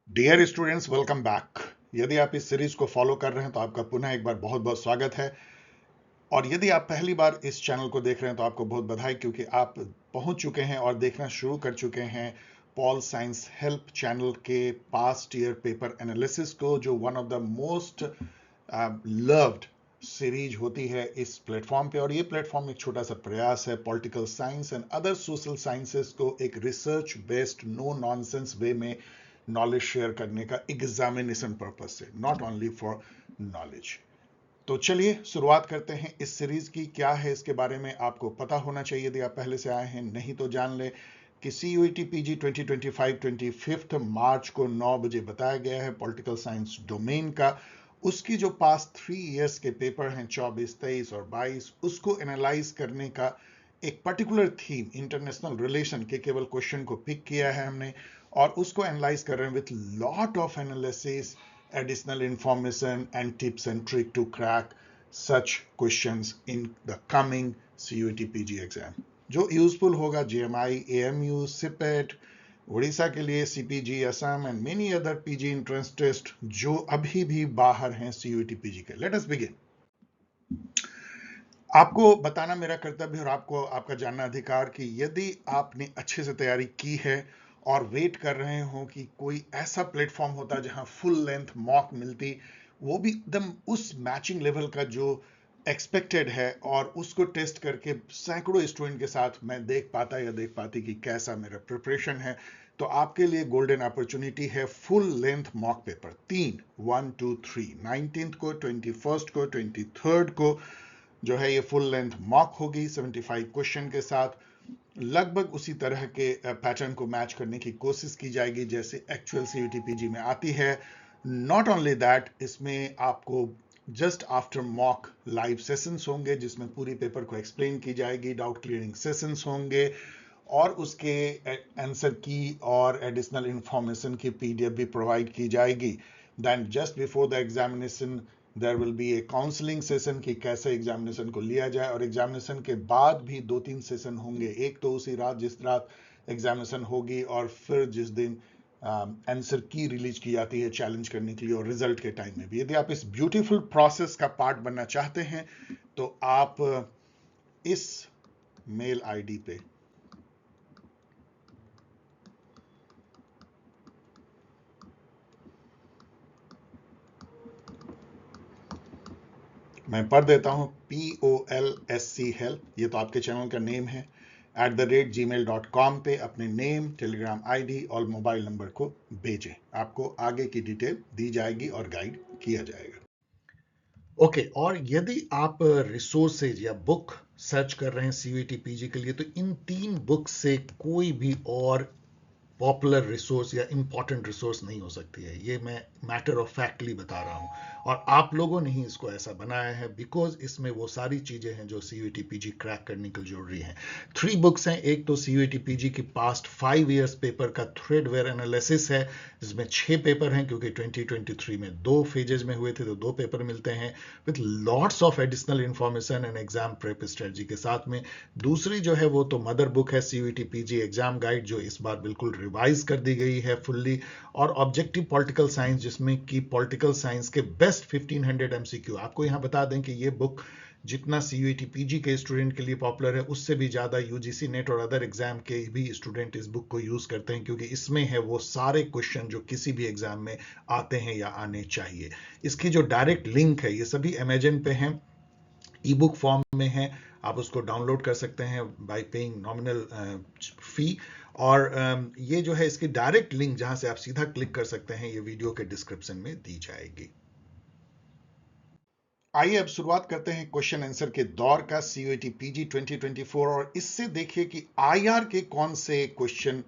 Dear students, welcome back. यदि आप इस सीरीज को फॉलो कर रहे हैं तो आपका पुनः एक बार बहुत बहुत स्वागत है। और यदि आप पहली बार इस चैनल को देख रहे हैं तो आपको बहुत बधाई, क्योंकि आप पहुंच चुके हैं और देखना शुरू कर चुके हैं पॉल साइंस हेल्प चैनल के पास्ट ईयर पेपर एनालिसिस को, जो one of the most loved series होती है इस प्लेटफॉर्म पे। और ये प्लेटफॉर्म एक छोटा सा प्रयास है political science and other social sciences को एक research based no nonsense way में नॉलेज शेयर करने का, एग्जामिनेशन पर्पज से, नॉट ओनली फॉर नॉलेज। तो चलिए शुरुआत करते हैं इस सीरीज की। क्या है इसके बारे में आपको पता होना चाहिए यदि आप पहले से आए हैं, नहीं तो जान ले कि CUET PG 2025 25 मार्च को 9 बजे बताया गया है पॉलिटिकल साइंस डोमेन का। उसकी जो पास्ट 3 इयर्स के पेपर हैं 24, 23 और 22, उसको एनालाइज करने का एक पर्टिकुलर थीम, इंटरनेशनल रिलेशन के केवल क्वेश्चन को पिक किया है हमने, और उसको एनालाइज कर रहे हैं with lot of analysis, additional information and tips and trick to crack such questions in the coming CUET PG exam, जो यूजफुल होगा JMI, AMU, CPET, उड़ीसा के लिए CPG, Assam and many other PG entrance test जो अभी भी बाहर हैं CUET PG के। Let us begin. आपको बताना मेरा कर्तव्य और आपको आपका जानना अधिकार कि यदि आपने अच्छे से तैयारी की है और वेट कर रहे हो कि कोई ऐसा प्लेटफॉर्म होता जहां फुल लेंथ मॉक मिलती, वो भी एकदम उस मैचिंग लेवल का जो एक्सपेक्टेड है, और उसको टेस्ट करके सैकड़ों स्टूडेंट के साथ मैं देख पाता या देख पाती कि कैसा मेरा प्रिपरेशन है, तो आपके लिए गोल्डन अपॉर्चुनिटी है। Full length mock paper 3, 1 2 3, 19th को, 21st को, 23rd को जो है ये फुल लेंथ मॉक होगी 75 क्वेश्चन के साथ। लगभग उसी तरह के पैटर्न को मैच करने की कोशिश की जाएगी जैसे एक्चुअल CUET PG में आती है। नॉट ओनली दैट, इसमें आपको just after mock live sessions होंगे जिसमें पूरी पेपर को एक्सप्लेन की जाएगी, डाउट क्लियरिंग सेशंस होंगे, और उसके आंसर की और एडिशनल इंफॉर्मेशन की PDF भी प्रोवाइड की जाएगी। Then just before the examination there will be a counselling session कि कैसे एग्जामिनेशन को लिया जाए, और एग्जामिनेशन के बाद भी 2-3 सेशन होंगे, एक तो उसी रात जिस रात एग्जामिनेशन होगी, और फिर जिस दिन आंसर की रिलीज की जाती है चैलेंज करने के लिए, और रिजल्ट के टाइम में भी। यदि आप इस ब्यूटीफुल प्रोसेस का पार्ट बनना चाहते हैं तो आप इस मेल ID पे मैं पढ़ देता हूं, POLSC हेल्प, ये तो आपके चैनल का नेम है, @gmail.com पे अपने नेम, टेलीग्राम ID और मोबाइल नंबर को भेजें। आपको आगे की डिटेल दी जाएगी और गाइड किया जाएगा। ओके, और यदि आप रिसोर्सेज या बुक सर्च कर रहे हैं CUET PG के लिए, तो इन 3 बुक से कोई भी और पॉपुलर रिसोर्स या इंपॉर्टेंट रिसोर्स नहीं हो सकती है। ये मैं मैटर ऑफ फैक्टली बता रहा हूँ, और आप लोगों ने ही इसको ऐसा बनाया है बिकॉज इसमें वो सारी चीजें हैं जो CUET PG क्रैक करने के लिए जरूरी हैं। 3 बुक्स हैं। एक तो CUET PG की पास्ट 5 इयर्स पेपर का थ्रेडवेयर एनालिसिस है, जिसमें 6 पेपर हैं, क्योंकि 2023 में 2 फेजेस में हुए थे तो 2 पेपर मिलते हैं, with lots of additional information and exam prep strategy के साथ में। दूसरी जो है वो तो मदर बुक है, CUET PG एग्जाम गाइड, जो इस बार बिल्कुल रिवाइज कर दी गई है फुल्ली, और ऑब्जेक्टिव पॉलिटिकल साइंस, जिसमें कि पॉलिटिकल साइंस के बेस्ट 1500 MCQ। आपको यहां बता दें कि ये बुक जितना CUET PG के स्टूडेंट के लिए पॉपुलर है, उससे भी ज्यादा UGC नेट और अदर एग्जाम के भी स्टूडेंट इस बुक को यूज करते हैं, क्योंकि इसमें है वो सारे क्वेश्चन जो किसी भी एग्जाम में आते हैं या आने चाहिए। इसकी जो डायरेक्ट लिंक है, ये सभी अमेजन पे हैं, ई बुक फॉर्म में है, आप उसको डाउनलोड कर सकते हैं बाय पेइंग नॉमिनल फी। और ये जो है इसकी डायरेक्ट लिंक जहां से आप सीधा क्लिक कर सकते हैं, ये वीडियो के डिस्क्रिप्शन में दी जाएगी। आइए अब शुरुआत करते हैं क्वेश्चन आंसर के दौर का CUET PG 2024, और इससे देखिए कि IR के कौन से क्वेश्चन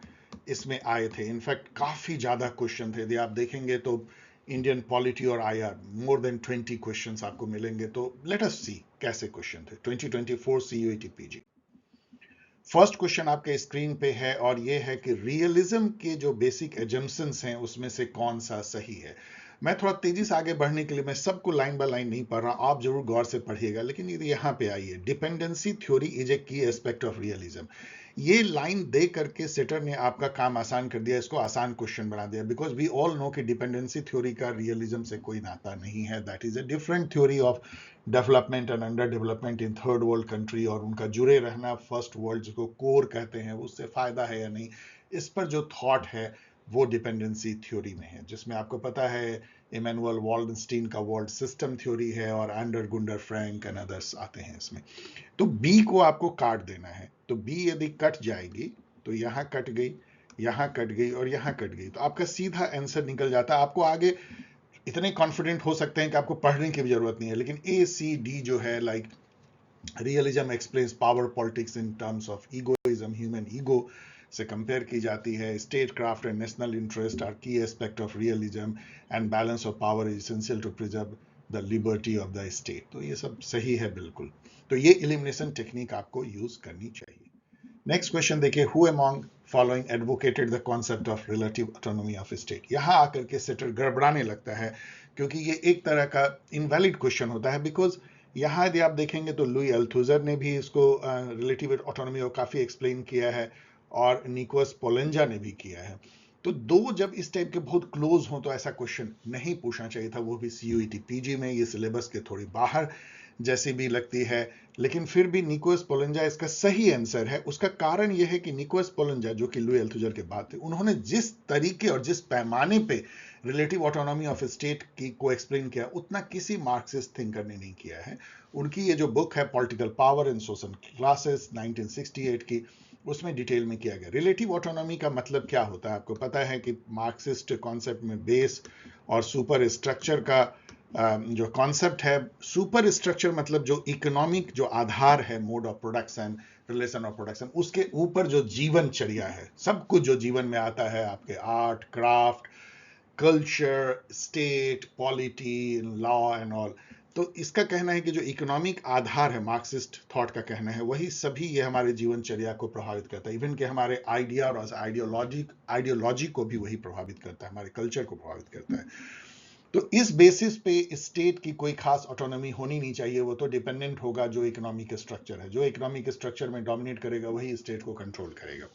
इसमें आए थे। इनफैक्ट काफी ज्यादा क्वेश्चन थे, यदि आप देखेंगे तो इंडियन पॉलिटी और IR मोर देन 20 क्वेश्चंस आपको मिलेंगे। तो लेट अस सी कैसे क्वेश्चन थे 2024 CUET PG। फर्स्ट क्वेश्चन आपके स्क्रीन पे है, और ये है कि रियलिज्म के जो बेसिक एजम्पशंस हैं उसमें से कौन सा सही है। मैं थोड़ा तेजी से आगे बढ़ने के लिए मैं सबको लाइन बाय लाइन नहीं पढ़ रहा, आप जरूर गौर से पढ़िएगा, लेकिन ये यहाँ पे आइए। डिपेंडेंसी थ्योरी इज ए की एस्पेक्ट ऑफ रियलिज्म। ये लाइन दे करके सेटर ने आपका काम आसान कर दिया, इसको आसान क्वेश्चन बना दिया, बिकॉज वी ऑल नो कि डिपेंडेंसी थ्योरी का रियलिज्म से कोई नाता नहीं है। That is a different theory of development and under development in third world country, और उनका जुड़े रहना फर्स्ट वर्ल्ड जिसको कोर कहते हैं, उससे फायदा है या नहीं, इस पर जो थॉट है वो डिपेंडेंसी थ्योरी में है, जिसमें आपको पता है इमैनुअल वॉल्डनस्टीन का वर्ल्ड सिस्टम थ्योरी है और ender Gundar Frank and others आते हैं इसमें। तो बी को आपको काट देना है, तो बी यदि कट जाएगी तो यहां कट गई, यहां कट गई और यहां कट गई, तो आपका सीधा आंसर निकल जाता है। आपको आगे इतने कॉन्फिडेंट हो सकते हैं कि आपको पढ़ने की भी जरूरत नहीं है, लेकिन ए सी डी जो है, like realism explains power politics in terms of egoism, human ego से कंपेयर की जाती है। Statecraft and national interest are key aspect of realism and balance of power is essential to preserve the liberty of the state. तो ये सब सही है बिल्कुल। तो ये एलिमिनेशन टेक्निक आपको यूज करनी चाहिए। नेक्स्ट क्वेश्चन देखिए, who among following advocated the concept of relative autonomy of state. यहां आकर के सेटर गड़बड़ाने लगता है, क्योंकि ये एक तरह का इनवैलिड क्वेश्चन होता है, बिकॉज यहाँ यदि आप देखेंगे तो लुई अल्थुजर ने भी इसको रिलेटिव ऑटोनॉमी को काफी एक्सप्लेन किया है, और निकोलस पोलेंजा ने भी किया है। तो दो जब इस टाइप के बहुत क्लोज हो तो ऐसा क्वेश्चन नहीं पूछना चाहिए था, वो भी सीयूईटी पीजी में। ये सिलेबस के थोड़ी बाहर जैसी भी लगती है, लेकिन फिर भी निकोलस पोलेंजा इसका सही आंसर है। उसका कारण यह है कि निकोलस पोलेंजा, जो कि लुई अल्थुजर के बाद थे, उन्होंने जिस तरीके और जिस पैमाने पे रिलेटिव ऑटोनॉमी ऑफ स्टेट की को एक्सप्लेन किया, उतना किसी मार्क्सिस्ट थिंकर ने नहीं किया है। उनकी ये जो बुक है political power and social classes 1968 की, उसमें डिटेल में किया गया। रिलेटिव ऑटोनॉमी का मतलब क्या होता है आपको पता है कि मार्क्सिस्ट कॉन्सेप्ट में बेस और सुपर स्ट्रक्चर का जो कॉन्सेप्ट है, सुपर स्ट्रक्चर मतलब जो इकोनॉमिक जो आधार है, mode of production, relation of production, उसके ऊपर जो जीवनचर्या है, सब कुछ जो जीवन में आता है, आपके art, craft, culture, state, polity, law and all. तो इसका कहना है कि जो इकोनॉमिक आधार है, मार्क्सिस्ट थॉट का कहना है, वही सभी ये हमारे जीवनचर्या को प्रभावित करता है। इवन कि हमारे आइडिया और आइडियोलॉजी को भी वही प्रभावित करता है, हमारे कल्चर को प्रभावित करता है। तो इस बेसिस पे स्टेट की कोई खास ऑटोनॉमी होनी नहीं चाहिए, वो तो डिपेंडेंट होगा जो इकोनॉमिक स्ट्रक्चर है। जो इकोनॉमिक स्ट्रक्चर में डोमिनेट करेगा वही स्टेट को कंट्रोल करेगा,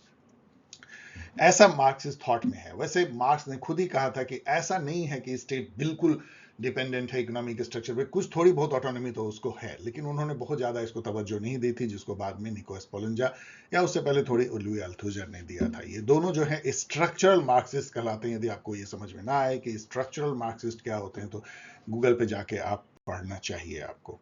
ऐसा मार्क्सिस्ट थॉट में है। वैसे मार्क्स ने खुद ही कहा था कि ऐसा नहीं है कि स्टेट बिल्कुल डिपेंडेंट है इकोनॉमिक स्ट्रक्चर पे, कुछ थोड़ी बहुत ऑटोनॉमी तो उसको है, लेकिन उन्होंने बहुत ज्यादा इसको तवज्जो नहीं दी थी, जिसको बाद में निकोलस पोलेंजा या उससे पहले थोड़ी लुई अल्थुजर ने दिया था। ये दोनों जो है स्ट्रक्चरल मार्क्सिस्ट कहलाते हैं। यदि आपको ये समझ में ना आए कि स्ट्रक्चरल मार्क्सिस्ट क्या होते हैं, तो गूगल पे जाके आप पढ़ना चाहिए आपको।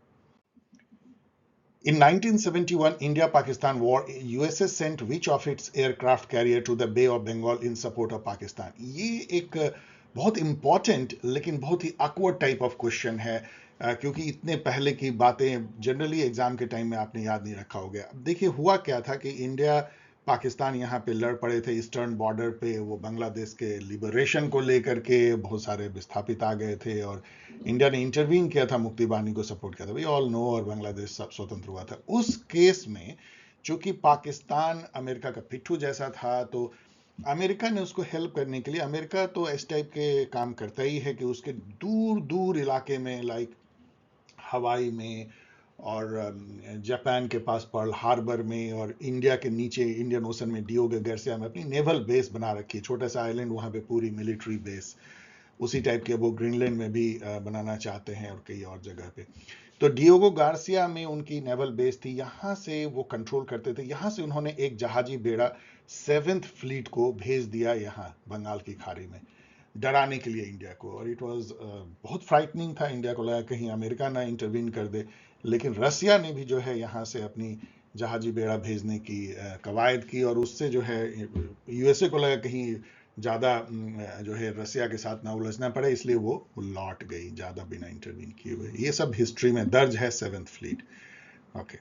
In 1971 India-Pakistan war, USA sent which of its aircraft carrier to the Bay of Bengal in support of Pakistan? ये एक बहुत इंपॉर्टेंट लेकिन बहुत ही awkward टाइप ऑफ क्वेश्चन है, क्योंकि इतने पहले की बातें जनरली एग्जाम के टाइम में आपने याद नहीं रखा होगा। अब देखिए हुआ क्या था कि इंडिया पाकिस्तान यहाँ पे लड़ पड़े थे ईस्टर्न बॉर्डर पे, वो बांग्लादेश के लिबरेशन को लेकर के बहुत सारे विस्थापित आ गए थे, और इंडिया ने इंटरवीन किया था, मुक्ति बानी को सपोर्ट किया था, भाई ऑल नो, और बांग्लादेश सब स्वतंत्र हुआ था। उस केस में चूंकि पाकिस्तान अमेरिका का पिट्ठू जैसा था, तो अमेरिका ने उसको हेल्प करने के लिए, अमेरिका तो इस टाइप के काम करता ही है कि उसके दूर दूर इलाके में, लाइक हवाई में और जापान के पास पर्ल हार्बर में, और इंडिया के नीचे इंडियन ओशन में डियोगे गार्सिया में अपनी नेवल बेस बना रखी है, छोटा सा आइलैंड, वहां पे पूरी मिलिट्री बेस। उसी टाइप के वो ग्रीनलैंड में भी बनाना चाहते हैं और कई और जगह पे। तो डियोगो गार्सिया में उनकी नेवल बेस थी, यहां से वो कंट्रोल करते थे। यहां से उन्होंने एक जहाजी बेड़ा 7th फ्लीट को भेज दिया यहाँ बंगाल की खाड़ी में, डराने के लिए इंडिया को। और इट वाज बहुत फ्राइटनिंग था, इंडिया को लगा कहीं अमेरिका ना इंटरवीन कर दे। लेकिन रसिया ने भी जो है यहाँ से अपनी जहाजी बेड़ा भेजने की कवायद की, और उससे जो है यूएसए को लगा कहीं ज़्यादा जो है रसिया के साथ ना उलझना पड़े, इसलिए वो लौट गई ज़्यादा बिना इंटरवीन किए हुए। ये सब हिस्ट्री में दर्ज है 7th fleet. Okay,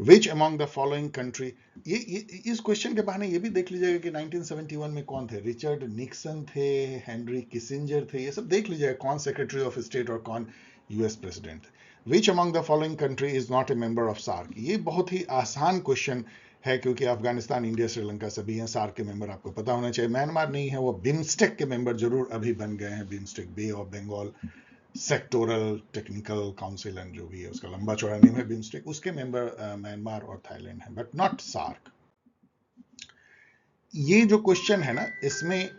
which among the following country, ये इस क्वेश्चन के बहाने ये भी देख लीजिएगा कि 1971 में कौन थे, रिचर्ड निक्सन थे, हेनरी किसिंजर थे, ये सब देख लीजिएगा कौन सेक्रेटरी ऑफ स्टेट और कौन यूएस प्रेसिडेंट थे। Which among the following country is not a member of SAARC, ये बहुत ही आसान क्वेश्चन है क्योंकि अफगानिस्तान, इंडिया, श्रीलंका सभी हैं। सार्क के मेंबर आपको पता होना चाहिए। म्यांमार नहीं है, वो बिम्स्टेक के मेंबर जरूर अभी बन गए हैं। BIMSTEC, Bay of Bengal sectoral technical council and जो भी है उसका लंबा चौड़ा नेम है बिम्स्टेक, उसके मेंबर म्यांमार और थाईलैंड है, बट नॉट सार्क। ये जो क्वेश्चन है ना, इसमें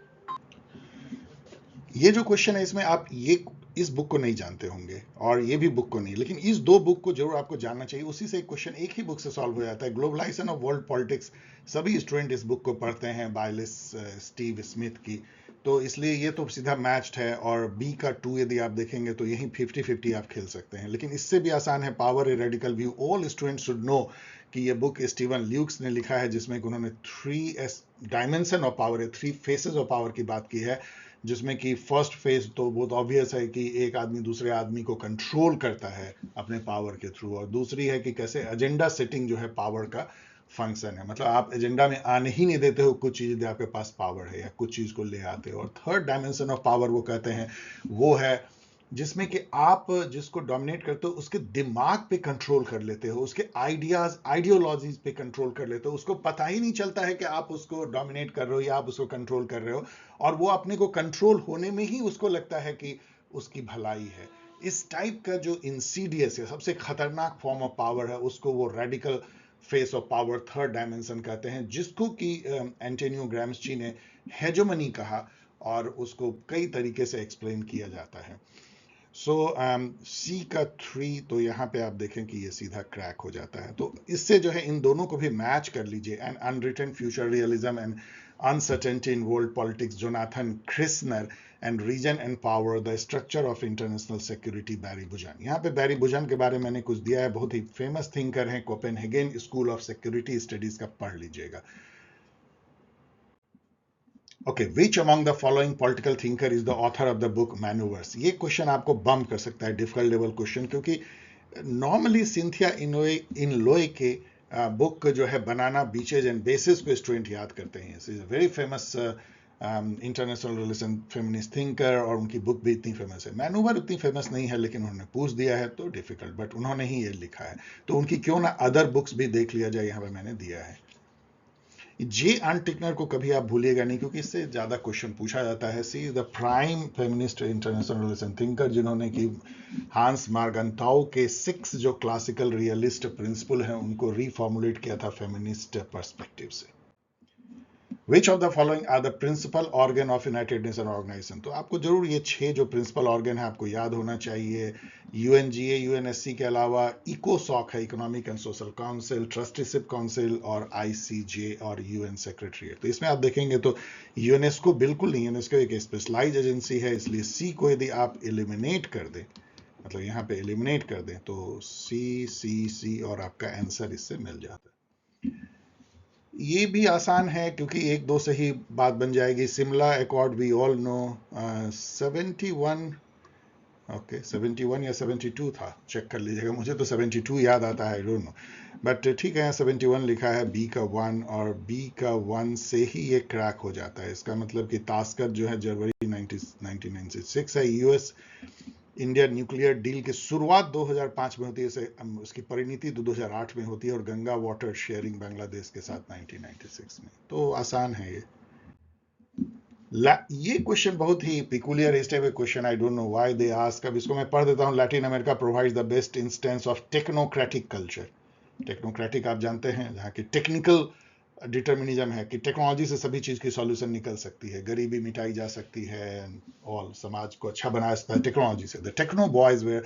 आप ये इस बुक को नहीं जानते होंगे और ये भी बुक को नहीं, लेकिन इस दो बुक को जरूर आपको जानना चाहिए। उसी से एक क्वेश्चन एक ही बुक से सॉल्व हो जाता है, ग्लोबलाइजेशन ऑफ वर्ल्ड पॉलिटिक्स। सभी स्टूडेंट इस बुक को पढ़ते हैं, बायलिस स्टीव स्मिथ की, तो इसलिए ये तो सीधा मैच्ड है। और बी का 2 यदि आप देखेंगे तो यही 50-50 आप खेल सकते हैं। लेकिन इससे भी आसान है, power a radical view. All student should know कि ये बुक स्टीवन ल्यूक्स ने लिखा है, जिसमें उन्होंने 3 dimension of power, 3 faces of power की बात की है, जिसमें कि फर्स्ट फेज तो बहुत ऑब्वियस है कि एक आदमी दूसरे आदमी को कंट्रोल करता है अपने पावर के थ्रू, और दूसरी है कि कैसे एजेंडा सेटिंग जो है पावर का फंक्शन है, मतलब आप एजेंडा में आने ही नहीं देते हो कुछ चीज, आपके पास पावर है, या कुछ चीज को ले आते हो। और थर्ड डायमेंशन ऑफ पावर वो कहते हैं वो है जिसमें कि आप जिसको डोमिनेट करते हो उसके दिमाग पे कंट्रोल कर लेते हो, उसके आइडियाज आइडियोलॉजीज पे कंट्रोल कर लेते हो, उसको पता ही नहीं चलता है कि आप उसको डोमिनेट कर रहे हो या आप उसको कंट्रोल कर रहे हो, और वो अपने को कंट्रोल होने में ही उसको लगता है कि उसकी भलाई है। इस टाइप का जो इंसीडियस है, सबसे खतरनाक फॉर्म ऑफ पावर है, उसको वो radical face of power, third dimension कहते हैं, जिसको कि एंटोनियो ग्राम्स्की ने हेजोमनी कहा, और उसको कई तरीके से एक्सप्लेन किया जाता है। सो सी का 3 तो यहाँ पे आप देखें कि ये सीधा क्रैक हो जाता है। तो इससे जो है इन दोनों को भी मैच कर लीजिए। An unwritten future realism and uncertainty in world politics, Jonathan Kirshner, and reason and power, the structure of international security, Barry Buzan. यहाँ पे बैरी बुजान के बारे में मैंने कुछ दिया है, बहुत ही फेमस थिंकर हैं, Copenhagen school of security studies का पढ़ लीजिएगा। Okay, which among the following political thinker is the author of the book Maneuvers? ये क्वेश्चन आपको बम कर सकता है, डिफिकल्ट लेवल क्वेश्चन, क्योंकि नॉर्मली सिंथिया इनलोए के बुक जो है बनाना बीचेज एंड बेसिस को स्टूडेंट याद करते हैं। Is very famous international relation feminist thinker, और उनकी बुक भी इतनी फेमस है। मैनूवर उतनी फेमस नहीं है, लेकिन उन्होंने पूछ दिया है तो डिफिकल्ट, बट उन्होंने ही ये लिखा है, तो उनकी क्यों ना अदर बुक्स भी देख लिया जाए, यहाँ पे मैंने दिया है। जे एन टिकनर को कभी आप भूलिएगा नहीं, क्योंकि इससे ज्यादा क्वेश्चन पूछा जाता है। C is the prime feminist international relation thinker, जिन्होंने कि हांस मार्गनताउ के 6 जो क्लासिकल रियलिस्ट प्रिंसिपल हैं उनको रीफॉर्मुलेट किया था फेमिनिस्ट पर्सपेक्टिव से। Which of the following are the principal organ of United Nations Organization? तो आपको जरूर ये 6 जो प्रिंसिपल ऑर्गन है आपको याद होना चाहिए। यूएनजीए, यूएनएससी के अलावा इकोसॉक है, economic and social council, trusteeship council, और आईसीजे और यूएन सेक्रेटरीट। तो इसमें आप देखेंगे तो यूनेस्को बिल्कुल नहीं, यूनेस्को एक स्पेशलाइज एजेंसी है, इसलिए सी को यदि आप एलिमिनेट कर दें, मतलब यहाँ पे एलिमिनेट कर दें, तो सी और आपका आंसर इससे मिल जाता है। ये भी आसान है क्योंकि 1-2 से ही बात बन जाएगी। Simla accord we all know 71, okay 71 या 72 था, चेक कर लीजिएगा, मुझे तो 72 याद आता है, आई डोंट नो, बट ठीक है 71 लिखा है। बी का 1, और बी का 1 से ही ये क्रैक हो जाता है। इसका मतलब कि तास्कत जो है जनवरी 1996 है। यूएस इंडिया न्यूक्लियर डील की शुरुआत 2005 में होती है, उसकी परिणति 2008 में होती है, और गंगा वाटर शेयरिंग बांग्लादेश के साथ 1996 में। तो आसान है ये। ये क्वेश्चन बहुत ही पिकुलियर इस type question, I don't know why they ask. अब इसको मैं पढ़ देता हूँ। Latin America provides the best instance of technocratic culture. Technocratic आप जानते हैं, जहाँ की टेक्निकल डिटर्मिनिज्म है कि टेक्नोलॉजी से सभी चीज की सॉल्यूशन निकल सकती है, गरीबी मिटाई जा सकती है, और समाज को अच्छा बनाया सकता है टेक्नोलॉजी से। The techno boys were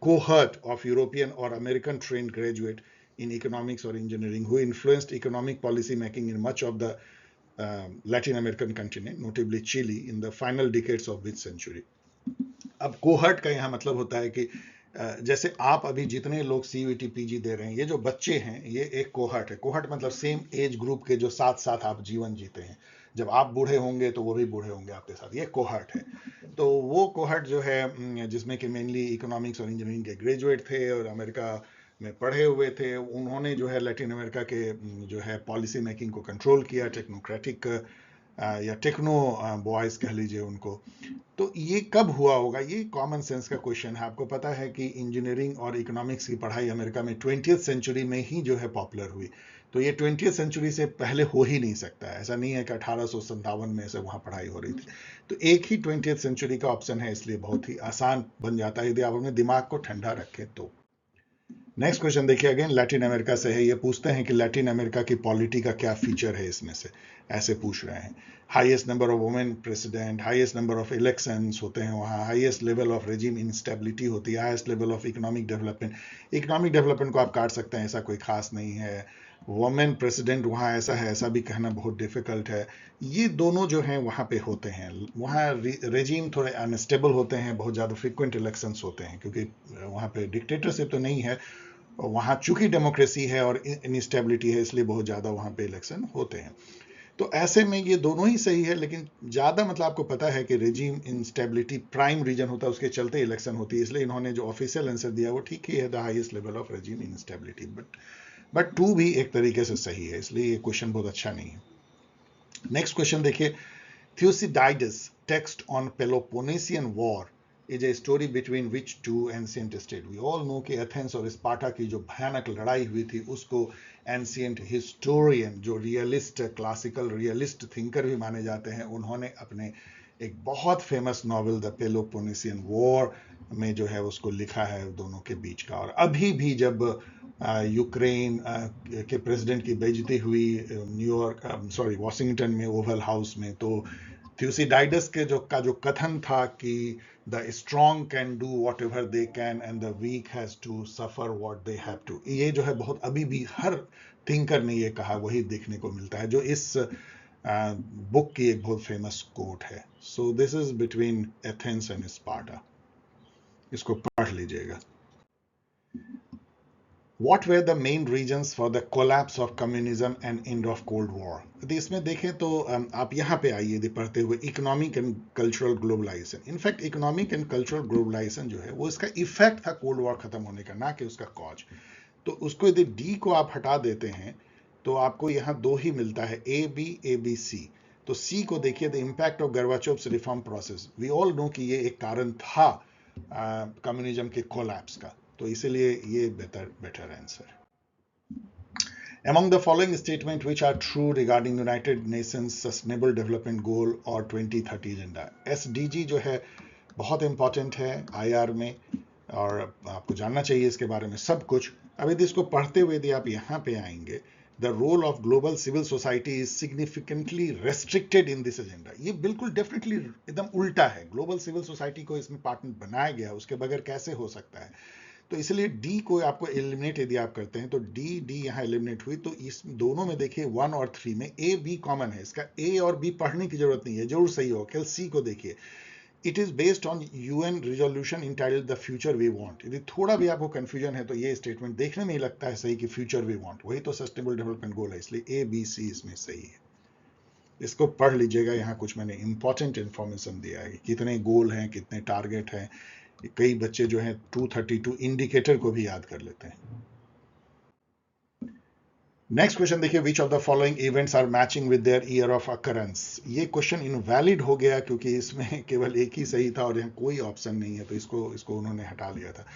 cohort of European or American trained graduate in economics or engineering who influenced economic policy making in much of the Latin American continent, notably Chile, in the final decades of which century? अब cohort का यहाँ मतलब होता है कि जैसे आप अभी जितने लोग सीयूईटी पीजी दे रहे हैं, ये जो बच्चे हैं, ये एक कोहर्ट है। कोहर्ट मतलब सेम एज ग्रुप के जो साथ साथ आप जीवन जीते हैं। जब आप बूढ़े होंगे तो वो भी बूढ़े होंगे आपके साथ, ये कोहर्ट है। तो वो कोहर्ट जो है जिसमें कि मेनली इकोनॉमिक्स और इंजीनियरिंग के ग्रेजुएट थे और अमेरिका में पढ़े हुए थे, उन्होंने जो है लैटिन अमेरिका के जो है पॉलिसी मेकिंग को कंट्रोल किया, टेक्नोक्रेटिक या टेक्नो बॉयज कह लीजिए उनको। तो ये कब हुआ होगा? ये कॉमन सेंस का क्वेश्चन है। आपको पता है कि इंजीनियरिंग और इकोनॉमिक्स की पढ़ाई अमेरिका में 20th सेंचुरी में ही जो है पॉपुलर हुई। तो ये 20th सेंचुरी से पहले हो ही नहीं सकता है। ऐसा नहीं है कि 1857 में से वहां पढ़ाई हो रही थी। तो एक ही 20th सेंचुरी का ऑप्शन है, इसलिए बहुत ही आसान बन जाता है यदि आप अपने दिमाग को ठंडा रखें तो। नेक्स्ट क्वेश्चन देखिए, अगेन लैटिन अमेरिका से है। ये पूछते हैं कि लैटिन अमेरिका की पॉलिटी का क्या फीचर है इसमें से, ऐसे पूछ रहे हैं। Highest number of women president, highest number of elections होते हैं वहाँ, highest level of regime instability होती है, highest level of economic development. Economic development को आप काट सकते हैं, ऐसा कोई खास नहीं है। वुमेन प्रेसिडेंट वहाँ ऐसा है, ऐसा भी कहना बहुत डिफिकल्ट है। ये दोनों जो हैं वहाँ पे होते हैं। वहाँ रेजिम थोड़े अनस्टेबल होते हैं, बहुत ज़्यादा फ्रिक्वेंट इलेक्शंस होते हैं, क्योंकि वहाँ पे डिक्टेटरशिप तो नहीं है, वहाँ चूंकि डेमोक्रेसी है और इनस्टेबिलिटी है, इसलिए बहुत ज़्यादा वहाँ पे इलेक्शन होते हैं। तो ऐसे में ये दोनों ही सही है, लेकिन ज़्यादा मतलब आपको पता है कि रेजिम इंस्टेबिलिटी प्राइम रीजन होता है, उसके चलते इलेक्शन होती है, इसलिए इन्होंने जो ऑफिशियल आंसर दिया वो ठीक ही है, the highest level of regime instability. But टू भी एक तरीके से सही है, इसलिए ये क्वेश्चन बहुत अच्छा नहीं है। नेक्स्ट क्वेश्चन देखिए, Thucydides text on Peloponnesian War is a story between which two ancient states? We all know कि एथेंस और स्पार्टा की जो भयानक लड़ाई हुई थी उसको एंशियंट हिस्टोरियन, जो रियलिस्ट, क्लासिकल रियलिस्ट थिंकर भी माने जाते हैं, उन्होंने अपने एक बहुत famous novel the Peloponnesian war में जो है उसको लिखा है दोनों के बीच का। और अभी भी जब यूक्रेन के प्रेसिडेंट की बेइज्जती हुई न्यूयॉर्क, सॉरी वॉशिंगटन में ओवल हाउस में, तो थ्यूसिडाइडस के जो कथन था कि the strong can do whatever they can and the weak has to suffer what they have to, ये जो है बहुत अभी भी हर थिंकर ने ये कहा, वही देखने को मिलता है, जो इस बुक की एक बहुत फेमस कोट है। So this is between Athens and Sparta, इसको पढ़ लीजिएगा। What were the main reasons for the collapse of communism and end of Cold War? यदि इसमें देखें तो आप यहाँ पे आइए यदि पढ़ते हुए, economic and cultural globalization. In fact economic and cultural globalization जो है वो इसका इफेक्ट था कोल्ड वॉर खत्म होने का, ना कि उसका कॉज। तो उसको यदि डी को आप हटा देते हैं तो आपको यहाँ दो ही मिलता है, ए बी सी। तो सी को देखिए, the impact of Gorbachev's reform process. We all know कि ये एक कारण था कम्युनिज्म के कोलैप्स का, तो इसीलिए ये better answer. Among the following statements which are true regarding United Nations Sustainable Development Goal और 2030 एजेंडा, SDG जो है बहुत इंपॉर्टेंट है IR में, और आपको जानना चाहिए इसके बारे में सब कुछ। अब यदि इसको पढ़ते हुए यदि आप यहाँ पे आएंगे, the role of global civil society is significantly restricted in this agenda, ये बिल्कुल डेफिनेटली एकदम उल्टा है। ग्लोबल सिविल सोसाइटी को इसमें पार्टनर बनाया गया, उसके बगैर कैसे हो सकता है? तो इसलिए डी को आपको एलिमिनेट यदि आप करते हैं तो डी यहाँ एलिमिनेट हुई। तो इस दोनों में देखिए 1 और 3 में ए बी कॉमन है, इसका ए और बी पढ़ने की जरूरत नहीं है, जरूर सही हो। केवल सी को देखिए, it is based on UN resolution entitled the future we want. यदि थोड़ा भी आपको कंफ्यूजन है तो ये स्टेटमेंट देखने में ही लगता है सही कि फ्यूचर वी वांट वही तो सस्टेनेबल डेवलपमेंट गोल है, इसलिए ए बी सी इसमें सही है। इसको पढ़ लीजिएगा, यहाँ कुछ मैंने इंपॉर्टेंट इंफॉर्मेशन दिया है, कितने गोल हैं, कितने टारगेट हैं। कई बच्चे जो हैं 232 इंडिकेटर को भी याद कर लेते हैं। नेक्स्ट क्वेश्चन देखिए, which of the following events are matching with their year of occurrence. ये क्वेश्चन इनवैलिड हो गया क्योंकि इसमें केवल एक ही सही था और यहाँ कोई ऑप्शन नहीं है, तो इसको उन्होंने हटा लिया था।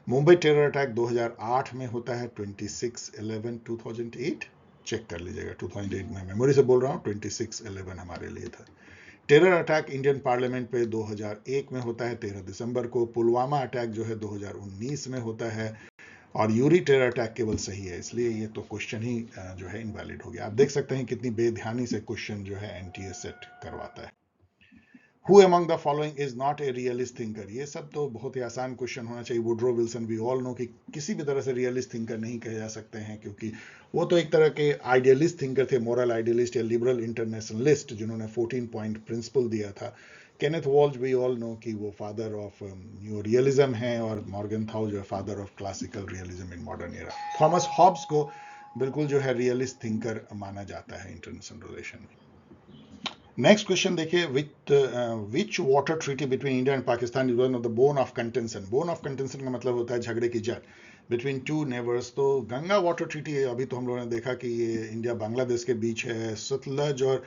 मुंबई टेरर अटैक 2008 में होता है, 26/11/2008, चेक कर लीजिएगा। 2008 में मेमोरी से बोल रहा हूँ, 26/11 हमारे लिए था। टेरर अटैक इंडियन पार्लियामेंट पे 2001 में होता है, 13 दिसंबर को। पुलवामा अटैक जो है 2019 में होता है, और यूरी टेरर अटैक केवल सही है, इसलिए ये तो क्वेश्चन ही जो है इनवैलिड हो गया। आप देख सकते हैं कितनी बेध्यानी से क्वेश्चन जो है एनटीए सेट करवाता है। Who among the following is not a realist thinker? ये सब तो बहुत ही आसान क्वेश्चन होना चाहिए। Woodrow Wilson, we all know कि किसी भी तरह से रियलिस्ट थिंकर नहीं कहे जा सकते हैं, क्योंकि वो तो एक तरह के आइडियलिस्ट थिंकर थे, मोरल आइडियलिस्ट या लिबरल इंटरनेशनलिस्ट, जिन्होंने 14 पॉइंट प्रिंसिपल दिया था। Kenneth Waltz, we all know कि वो फादर ऑफ न्यू रियलिज्म हैं, और मॉर्गन थाउ जो है father of classical realism in modern era. Thomas Hobbes को बिल्कुल जो है रियलिस्ट थिंकर माना जाता है इंटरनेशनल रिलेशन में। नेक्स्ट क्वेश्चन देखिए, which water treaty between India and Pakistan is one of the bone of contention. Bone of contention का मतलब होता है झगड़े की जड़, बिटवीन टू नेबर्स। तो गंगा वाटर ट्रीटी है, अभी तो हम लोगों ने देखा कि ये इंडिया बांग्लादेश के बीच है। सतलज और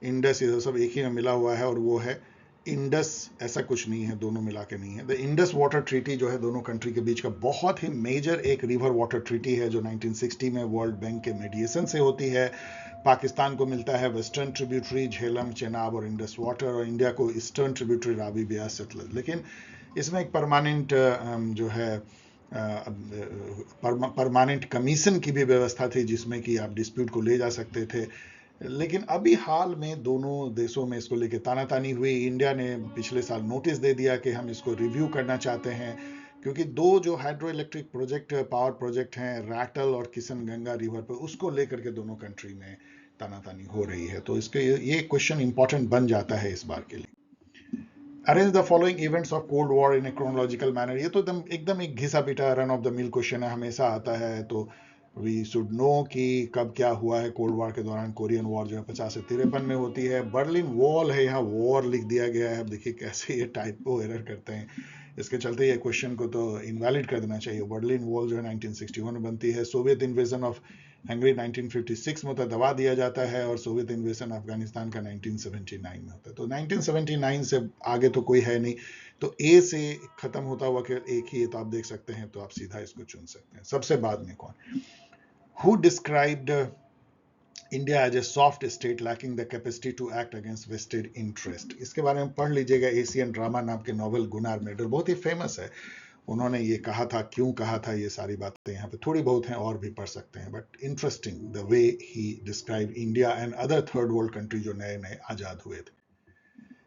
इंडस, ये सब एक ही में मिला हुआ है और वो है इंडस, ऐसा कुछ नहीं है, दोनों मिला के नहीं है। द इंडस वाटर ट्रीटी जो है दोनों कंट्री के बीच का बहुत ही मेजर एक रिवर वाटर ट्रीटी है जो 1960 में वर्ल्ड बैंक के मीडिएशन से होती है। पाकिस्तान को मिलता है वेस्टर्न ट्रिब्यूटरी झेलम, चेनाब और इंडस वाटर, और इंडिया को ईस्टर्न ट्रिब्यूटरी रावी, ब्यास, सतलज। लेकिन इसमें एक परमानेंट जो है परमानेंट कमीशन की भी व्यवस्था थी जिसमें कि आप डिस्प्यूट को ले जा सकते थे। लेकिन अभी हाल में दोनों देशों में इसको लेके तानातानी हुई। इंडिया ने पिछले साल नोटिस दे दिया कि हम इसको रिव्यू करना चाहते हैं, क्योंकि दो जो hydro electric project, power project हैं रैटल और किशनगंगा रिवर पर, उसको लेकर के दोनों कंट्री में तानातानी हो रही है। तो इसके ये क्वेश्चन इंपॉर्टेंट बन जाता है इस बार के लिए। Arrange the following events of cold war in A chronological manner. ये तो एकदम एक घिसा पिटा run of the mill question है, हमेशा आता है। तो वी शुड नो कि कब क्या हुआ है कोल्ड वॉर के दौरान। कोरियन वॉर जो है 50 से 53 में होती है। बर्लिन वॉल है, यहाँ वॉर लिख दिया गया है। अब देखिए कैसे ये टाइपो एरर करते हैं, इसके चलते ये क्वेश्चन को तो इनवैलिड कर देना चाहिए। बर्लिन वॉल जो है 1961 में बनती है। सोवियत इन्वेजन ऑफ हंगरी 1956 में होता है, दबा दिया जाता है, और सोवियत इन्वेजन अफगानिस्तान का 1979 में होता है। तो 1979 से आगे तो कोई है नहीं, तो ए से खत्म होता हुआ केवल एक ही है, तो आप देख सकते हैं, तो आप सीधा इसको चुन सकते हैं। सबसे बाद में कौन? Who described India as a soft state lacking the capacity to act against vested interest? इसके बारे में पढ़ लीजिएगा। एशियन ड्रामा नाम के नॉवल, गुनार मेडल बहुत ही फेमस है। उन्होंने ये कहा था, क्यों कहा था, ये सारी बातें यहाँ पे थोड़ी बहुत हैं, और भी पढ़ सकते हैं। But interesting the way he describe India and other third world country जो नए नए आजाद हुए थे।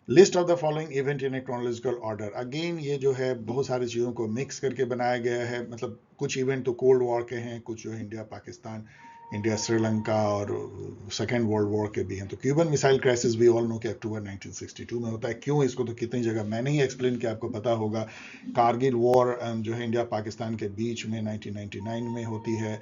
List of the following event in A chronological order. Again ये जो है बहुत सारी चीज़ों को मिक्स करके बनाया गया है। मतलब कुछ इवेंट तो कोल्ड वॉर के हैं, कुछ जो है इंडिया पाकिस्तान, इंडिया श्रीलंका और सेकेंड वर्ल्ड वॉर के भी हैं। तो क्यूबन मिसाइल क्राइसिस भी ऑल नो कि अक्टूबर 1962 में होता है। क्यों, इसको तो कितनी जगह मैंने ही एक्सप्लेन किया, आपको पता होगा। कारगिल वॉर जो है इंडिया पाकिस्तान के बीच में 1999 में होती है।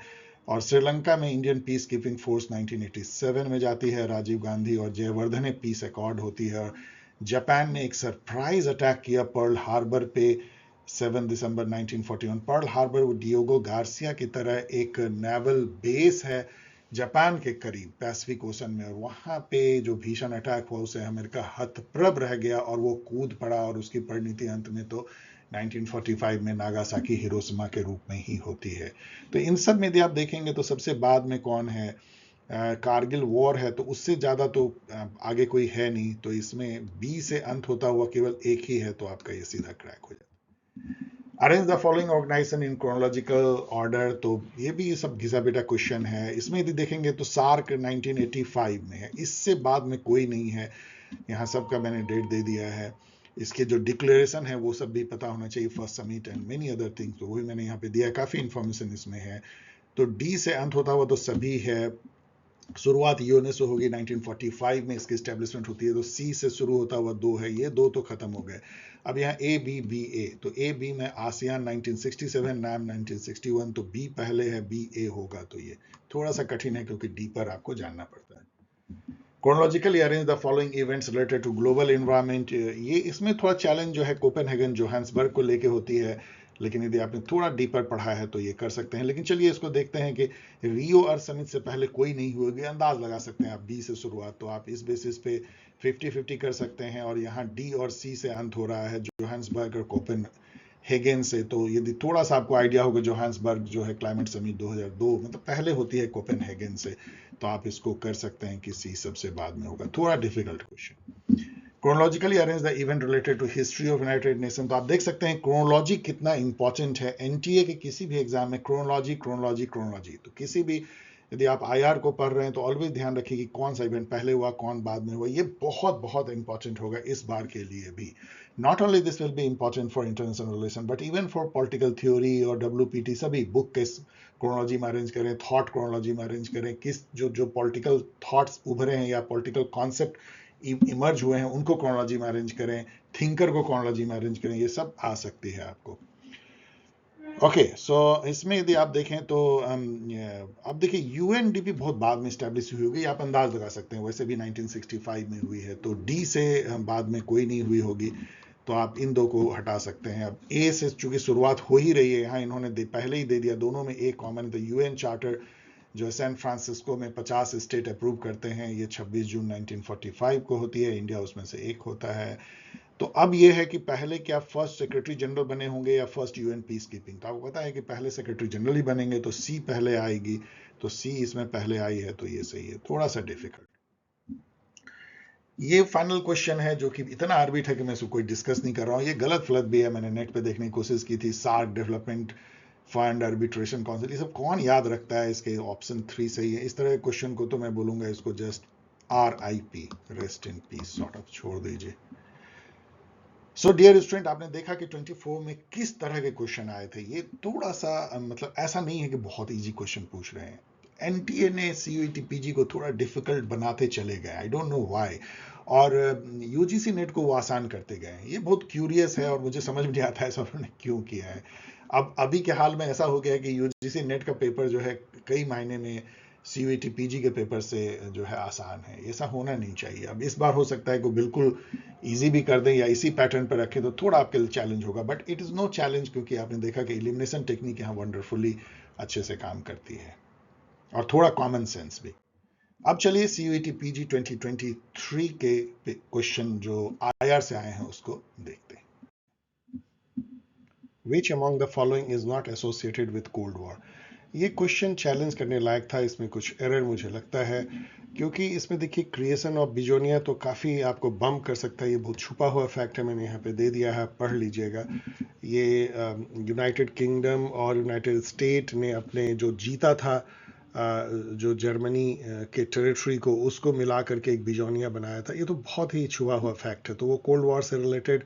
और श्रीलंका में इंडियन पीस कीपिंग फोर्स 1987 में जाती है, राजीव गांधी और जयवर्धने पीस अकॉर्ड होती है। और जापान ने एक सरप्राइज अटैक किया पर्ल हार्बर पे 7 दिसंबर 1941। पर्ल हार्बर डियोगो गार्सिया की तरह एक नेवल बेस है जापान के करीब पैसिफिक ओशन में, और वहां पे जो भीषण अटैक हुआ उसे अमेरिका हतप्रभ रह गया और वो कूद पड़ा, और उसकी परिणति अंत में तो 1945 में नागासाकी हिरोशिमा के रूप में ही होती है। तो इन सब में यदि आप देखेंगे तो सबसे बाद में कौन है? कारगिल वॉर है, तो उससे ज्यादा तो आगे कोई है नहीं। तो इसमें बी से अंत होता हुआ केवल एक ही है, तो आपका ये सीधा क्रैक हो जाता है। Arrange the following organization in chronological order. तो ये भी सब घिसा पिटा क्वेश्चन है। इसमें यदि देखेंगे तो सार्क 1985 में है, इससे बाद में कोई नहीं है। यहाँ सबका मैंने डेट दे दिया है। इसके जो डिक्लेरेशन है वो सब भी पता होना चाहिए, first summit and many other things, तो वही मैंने यहाँ पे दिया है। काफी इंफॉर्मेशन इसमें है। तो डी से अंत होता हुआ तो सभी है। शुरुआत यूएनए से होगी 1945 में, इसकी स्टैब्लिशमेंट होती है। तो सी से शुरू होता हुआ दो है, ये दो तो खत्म हो गए। अब यहाँ ए बी बी ए, तो ए बी में आसियान 1967, नाम 1961, तो बी पहले है, बी ए होगा। तो ये थोड़ा सा कठिन है क्योंकि डी पर आपको जानना पड़ता है। Chronologically arrange the following events related to global environment। ये इसमें थोड़ा चैलेंज जो है कोपेनहेगन जोहान्सबर्ग को लेके होती है, लेकिन यदि आपने थोड़ा डीपर पढ़ा है तो ये कर सकते हैं। लेकिन चलिए इसको देखते हैं कि रियो अर्थ समिट से पहले कोई नहीं हुएगी, अंदाज लगा सकते हैं आप बी से शुरुआत, तो आप इस बेसिस पे 50-50 कर सकते हैं। और यहाँ डी और सी से अंत हो रहा है, जोहान्सबर्ग और कोपेनहेगन से। तो यदि थोड़ा सा आपको आइडिया होगा, जोहान्सबर्ग जो है क्लाइमेट समिट 2002 मतलब पहले होती है कोपेनहेगन से, तो आप इसको कर सकते हैं कि सी सबसे बाद में होगा। थोड़ा difficult question. Chronologically arrange the event related to history of United Nation. तो आप देख सकते हैं क्रोनोलॉजी कितना इंपॉर्टेंट है। एनटीए के किसी भी एग्जाम में क्रोनोलॉजी क्रोनोलॉजी क्रोनोलॉजी, तो किसी भी यदि आप आईआर को पढ़ रहे हैं तो ऑलवेज ध्यान रखिए कि कौन सा इवेंट पहले हुआ, कौन बाद में हुआ। ये बहुत बहुत इंपॉर्टेंट होगा इस बार के लिए भी। Not only this will be important for international relation but even for political theory और डब्ल्यूपीटी, सभी बुक के क्रोनोलॉजी में अरेंज करें, थॉट क्रोनोलॉजी में अरेंज करें। किस जो पॉलिटिकल थॉट्स उभरे हैं या पॉलिटिकल कॉन्सेप्ट इमर्ज हुए हैं उनको क्रोनोलॉजी में अरेंज करें, थिंकर को क्रोनोलॉजी में अरेंज करें, ये सब आ सकती है आपको। ओके सो इसमें यदि आप देखें तो अब देखिए यूएनडीपी बहुत बाद में स्टैब्लिश हुई होगी, आप अंदाज लगा सकते हैं, वैसे भी 1965 में हुई है। तो डी से बाद में कोई नहीं हुई होगी, तो आप इन दो को हटा सकते हैं। अब ए से चूंकि शुरुआत हो ही रही है, यहाँ इन्होंने पहले ही दे दिया, दोनों में एक कॉमन, द यूएन चार्टर जो है सैन फ्रांसिस्को में 50 स्टेट अप्रूव करते हैं, ये 26 जून 1945 को होती है, इंडिया उसमें से एक होता है। तो अब ये है कि पहले क्या फर्स्ट सेक्रेटरी जनरल बने होंगे या फर्स्ट यूएन पीस कीपिंग। तो आपको पता है कि पहले सेक्रेटरी जनरल ही बनेंगे, तो सी पहले आएगी, तो सी इसमें पहले आई है, तो ये सही है। थोड़ा सा डिफिकल्ट। ये फाइनल क्वेश्चन है जो कि इतना आर्बिट है कि मैं इसको कोई डिस्कस नहीं कर रहा हूँ। ये गलत फलत भी है, मैंने नेट पे देखने की कोशिश की थी, SAARC development fund arbitration council, ये सब कौन याद रखता है, इसके ऑप्शन 3 सही है। इस तरह के क्वेश्चन को तो मैं बोलूंगा इसको just RIP, rest in peace sort of छोड़ दीजिए। सो डियर स्टूडेंट, आपने देखा कि 24 में किस तरह के क्वेश्चन आए थे। ये थोड़ा सा मतलब ऐसा नहीं है कि बहुत इजी क्वेश्चन पूछ रहे हैं। एनटीए ने CUET PG को थोड़ा डिफिकल्ट बनाते चले गए, आई डोंट नो व्हाई, और यूजीसी नेट को वो आसान करते गए। ये बहुत क्यूरियस है और मुझे समझ में नहीं आता है ऐसा उन्होंने क्यों किया है। अब अभी के हाल में ऐसा हो गया है कि यूजीसी नेट का पेपर जो है कई मायने में CUET PG के पेपर से जो है आसान है। ऐसा होना नहीं चाहिए। अब इस बार हो सकता है कि बिल्कुल इजी भी कर दें या इसी पैटर्न पर रखें, तो थोड़ा आपके लिए चैलेंज होगा, but it is no challenge, क्योंकि आपने देखा कि एलिमिनेशन टेक्निक यहाँ वंडरफुली अच्छे से काम करती है, और थोड़ा कॉमन सेंस भी। अब चलिए CUET PG 2023 के क्वेश्चन जो IR से आए हैं उसको देखते हैं। Which among the following is not associated with Cold War? ये क्वेश्चन चैलेंज करने लायक था। इसमें कुछ एरर मुझे लगता है, क्योंकि इसमें देखिए क्रिएशन ऑफ बिजोनिया तो काफ़ी आपको बम्प कर सकता है। ये बहुत छुपा हुआ फैक्ट है, मैंने यहाँ पे दे दिया है, पढ़ लीजिएगा। ये यूनाइटेड किंगडम और यूनाइटेड स्टेट ने अपने जो जीता था जो जर्मनी के टेरिटरी को, उसको मिला करके एक बिजोनिया बनाया था। ये तो बहुत ही छुपा हुआ फैक्ट है। तो वो कोल्ड वॉर से रिलेटेड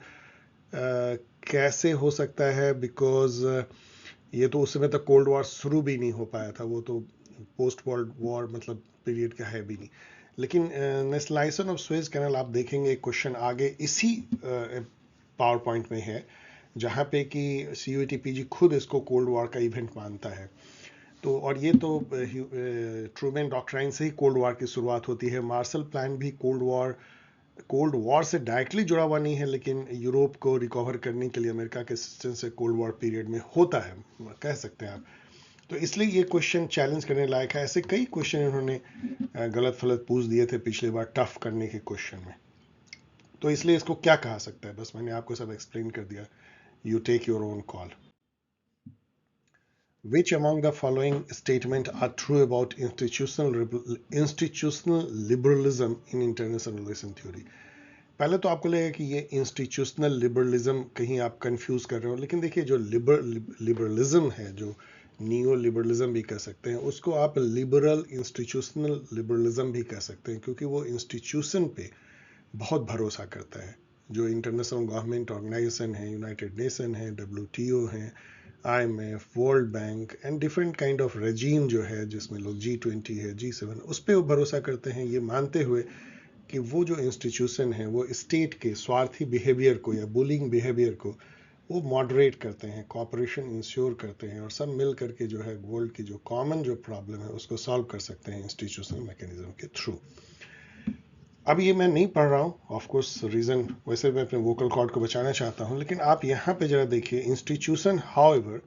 कैसे हो सकता है, बिकॉज ये तो उस समय तक कोल्ड वॉर शुरू भी नहीं हो पाया था, वो तो पोस्ट वर्ल्ड वॉर मतलब पीरियड का है भी नहीं। लेकिन नेशनलाइजेशन ऑफ सुएज कैनाल आप देखेंगे क्वेश्चन आगे इसी पावर पॉइंट में है, जहाँ पे कि CUET PG खुद इसको कोल्ड वॉर का इवेंट मानता है। तो और ये तो ट्रूमैन डॉक्ट्राइन से ही कोल्ड वॉर की शुरुआत होती है। मार्शल प्लान भी कोल्ड वॉर से डायरेक्टली जुड़ा हुआ नहीं है, लेकिन यूरोप को रिकवर करने के लिए अमेरिका के असिस्टेंस से कोल्ड वॉर पीरियड में होता है, कह सकते हैं आप। तो इसलिए ये क्वेश्चन चैलेंज करने लायक है। ऐसे कई क्वेश्चन इन्होंने गलत फलत पूछ दिए थे पिछली बार टफ करने के क्वेश्चन में। तो इसलिए इसको क्या कहा सकता है, बस मैंने आपको सब एक्सप्लेन कर दिया। You take your own call. Which among the following statements are true about institutional liberalism in international relation theory? पहले तो आपको लगेगा कि ये इंस्टीट्यूशनल लिबरलिज्म कहीं आप कंफ्यूज कर रहे हो, लेकिन देखिए जो लिबरलिज्म है, जो नियो लिबरलिज्म भी कह सकते हैं, उसको आप लिबरल इंस्टीट्यूशनल लिबरलिज्म भी कह सकते हैं, क्योंकि वो इंस्टीट्यूशन पे बहुत भरोसा करता है। जो इंटरनेशनल गवर्नमेंट ऑर्गेनाइजेशन है, यूनाइटेड नेशन है, WTO है, IMF, world bank and different kind of regime जो है, जिसमें लोग G20 है, G7, उस पर वो भरोसा करते हैं, ये मानते हुए कि वो जो इंस्टीट्यूशन है वो स्टेट के स्वार्थी बिहेवियर को या बुलिंग बिहेवियर को वो मॉडरेट करते हैं, कॉपरेशन इंश्योर करते हैं, और सब मिल करके जो है वर्ल्ड की जो कॉमन जो प्रॉब्लम है उसको सॉल्व कर सकते हैं इंस्टीट्यूशनल मैकेनिज्म के थ्रू। अब ये मैं नहीं पढ़ रहा हूँ, ऑफ कोर्स रीजन वैसे मैं अपने वोकल कॉर्ड को बचाना चाहता हूँ, लेकिन आप यहाँ पे जरा देखिए, institution however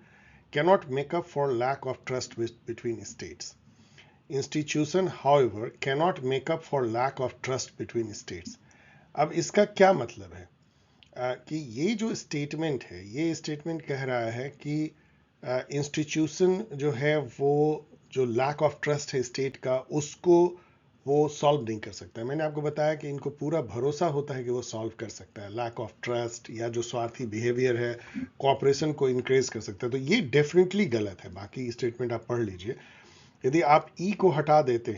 cannot make up for lack of trust between states. Institution, however, cannot make up for lack of trust between states. अब इसका क्या मतलब है कि ये जो स्टेटमेंट है, ये स्टेटमेंट कह रहा है कि इंस्टीट्यूशन जो है वो जो लैक ऑफ ट्रस्ट है स्टेट का, उसको वो सॉल्व नहीं कर सकता है। मैंने आपको बताया कि इनको पूरा भरोसा होता है कि वो सॉल्व कर सकता है। लैक ऑफ ट्रस्ट या जो स्वार्थी बिहेवियर है, कॉपरेशन को इंक्रेज कर सकता है। तो ये डेफिनेटली गलत है। बाकी स्टेटमेंट आप पढ़ लीजिए। यदि आप ई को हटा देते